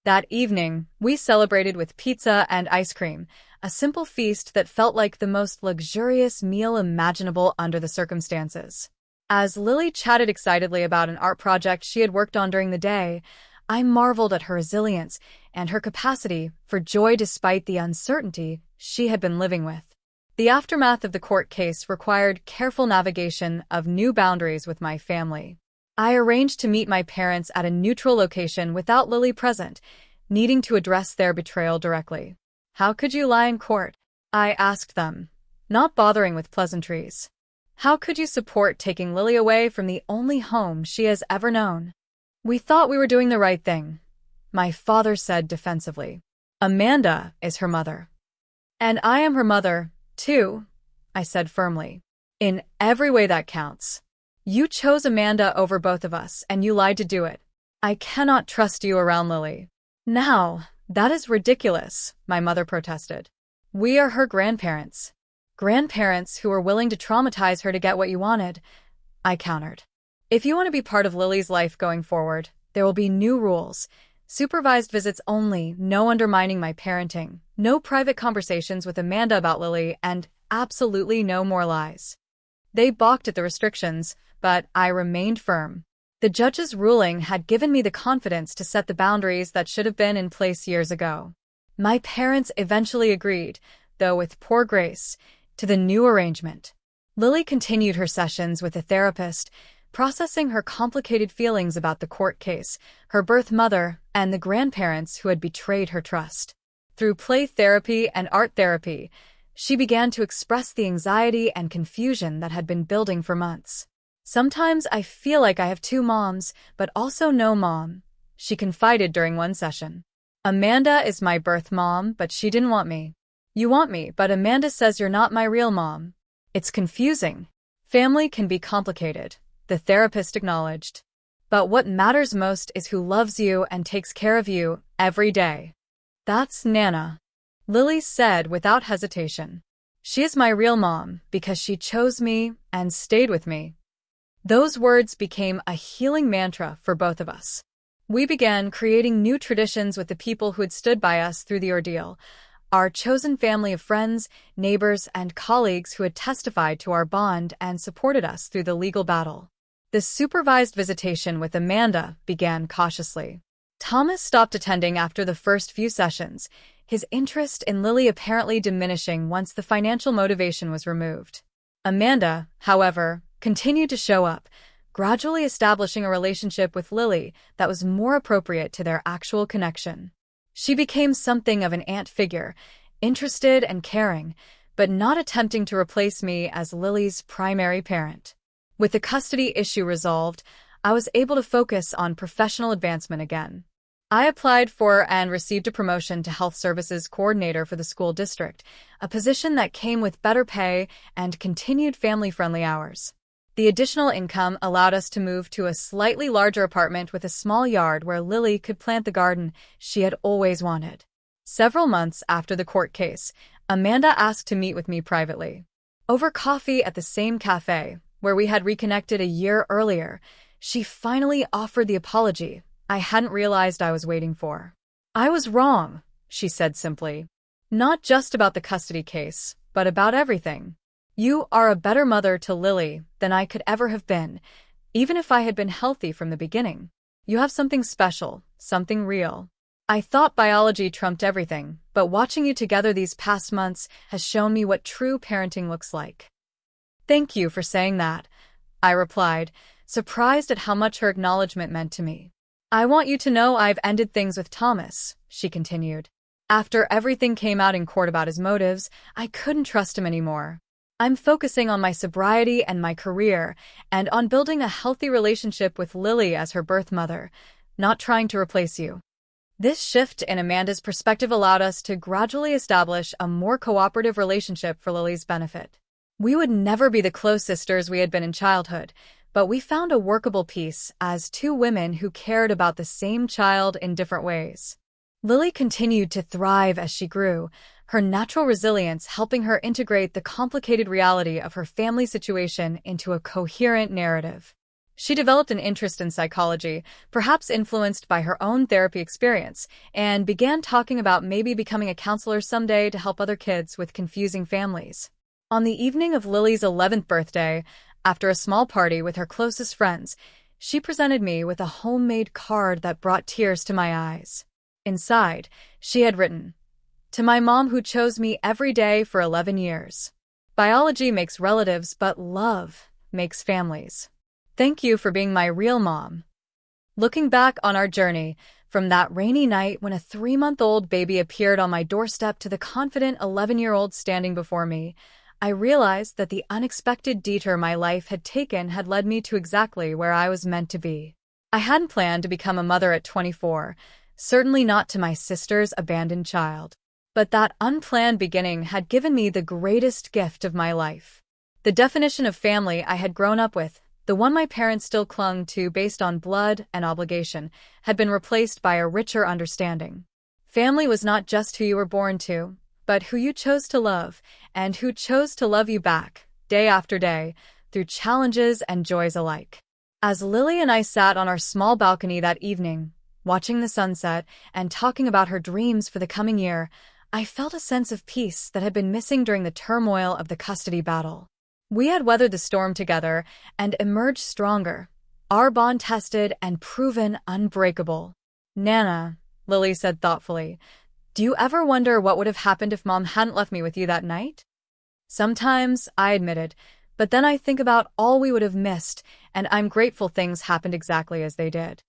That evening, we celebrated with pizza and ice cream, a simple feast that felt like the most luxurious meal imaginable under the circumstances. As Lily chatted excitedly about an art project she had worked on during the day, I marveled at her resilience and her capacity for joy despite the uncertainty she had been living with. The aftermath of the court case required careful navigation of new boundaries with my family. I arranged to meet my parents at a neutral location without Lily present, needing to address their betrayal directly. "How could you lie in court?" I asked them, not bothering with pleasantries. "How could you support taking Lily away from the only home she has ever known?" "We thought we were doing the right thing," my father said defensively. "Amanda is her mother." "And I am her mother, too," I said firmly. "In every way that counts. You chose Amanda over both of us, and you lied to do it. I cannot trust you around Lily." "Now, that is ridiculous," my mother protested. "We are her grandparents. Grandparents who were willing to traumatize her to get what you wanted," I countered. "If you want to be part of Lily's life going forward, there will be new rules. Supervised visits only, no undermining my parenting, no private conversations with Amanda about Lily, and absolutely no more lies." They balked at the restrictions, but I remained firm. The judge's ruling had given me the confidence to set the boundaries that should have been in place years ago. My parents eventually agreed, though with poor grace, to the new arrangement. Lily continued her sessions with a therapist, processing her complicated feelings about the court case, her birth mother, and the grandparents who had betrayed her trust. Through play therapy and art therapy, she began to express the anxiety and confusion that had been building for months. "Sometimes I feel like I have two moms, but also no mom," she confided during one session. "Amanda is my birth mom, but she didn't want me. You want me, but Amanda says you're not my real mom. It's confusing. Family can be complicated," the therapist acknowledged. "But what matters most is who loves you and takes care of you every day. That's Nana," Lily said without hesitation. "She is my real mom because she chose me and stayed with me." Those words became a healing mantra for both of us. We began creating new traditions with the people who had stood by us through the ordeal, our chosen family of friends, neighbors, and colleagues who had testified to our bond and supported us through the legal battle. The supervised visitation with Amanda began cautiously. Thomas stopped attending after the first few sessions, his interest in Lily apparently diminishing once the financial motivation was removed. Amanda, however, continued to show up, gradually establishing a relationship with Lily that was more appropriate to their actual connection. She became something of an aunt figure, interested and caring, but not attempting to replace me as Lily's primary parent. With the custody issue resolved, I was able to focus on professional advancement again. I applied for and received a promotion to Health Services Coordinator for the school district, a position that came with better pay and continued family-friendly hours. The additional income allowed us to move to a slightly larger apartment with a small yard where Lily could plant the garden she had always wanted. Several months after the court case, Amanda asked to meet with me privately. Over coffee at the same cafe, where we had reconnected a year earlier, she finally offered the apology I hadn't realized I was waiting for. "I was wrong," she said simply. "Not just about the custody case, but about everything. You are a better mother to Lily than I could ever have been, even if I had been healthy from the beginning. You have something special, something real. I thought biology trumped everything, but watching you together these past months has shown me what true parenting looks like." "Thank you for saying that," I replied, surprised at how much her acknowledgement meant to me. "I want you to know I've ended things with Thomas," she continued. "After everything came out in court about his motives, I couldn't trust him anymore. I'm focusing on my sobriety and my career, and on building a healthy relationship with Lily as her birth mother, not trying to replace you." This shift in Amanda's perspective allowed us to gradually establish a more cooperative relationship for Lily's benefit. We would never be the close sisters we had been in childhood, but we found a workable peace as two women who cared about the same child in different ways. Lily continued to thrive as she grew, her natural resilience helping her integrate the complicated reality of her family situation into a coherent narrative. She developed an interest in psychology, perhaps influenced by her own therapy experience, and began talking about maybe becoming a counselor someday to help other kids with confusing families. On the evening of Lily's 11th birthday, after a small party with her closest friends, she presented me with a homemade card that brought tears to my eyes. Inside, she had written, "To my mom who chose me every day for 11 years. Biology makes relatives, but love makes families. Thank you for being my real mom." Looking back on our journey, from that rainy night when a 3-month-old baby appeared on my doorstep to the confident 11-year-old standing before me, I realized that the unexpected detour my life had taken had led me to exactly where I was meant to be. I hadn't planned to become a mother at 24, certainly not to my sister's abandoned child. But that unplanned beginning had given me the greatest gift of my life. The definition of family I had grown up with, the one my parents still clung to based on blood and obligation, had been replaced by a richer understanding. Family was not just who you were born to, but who you chose to love, and who chose to love you back, day after day, through challenges and joys alike. As Lily and I sat on our small balcony that evening, watching the sunset and talking about her dreams for the coming year, I felt a sense of peace that had been missing during the turmoil of the custody battle. We had weathered the storm together and emerged stronger, our bond tested and proven unbreakable. "Nana," Lily said thoughtfully, "do you ever wonder what would have happened if Mom hadn't left me with you that night?" "Sometimes," I admitted, "but then I think about all we would have missed, and I'm grateful things happened exactly as they did."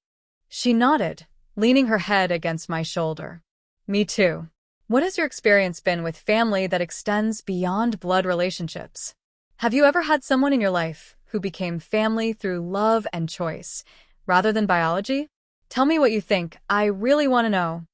She nodded, leaning her head against my shoulder. "Me too. What has your experience been with family that extends beyond blood relationships? Have you ever had someone in your life who became family through love and choice, rather than biology? Tell me what you think. I really want to know."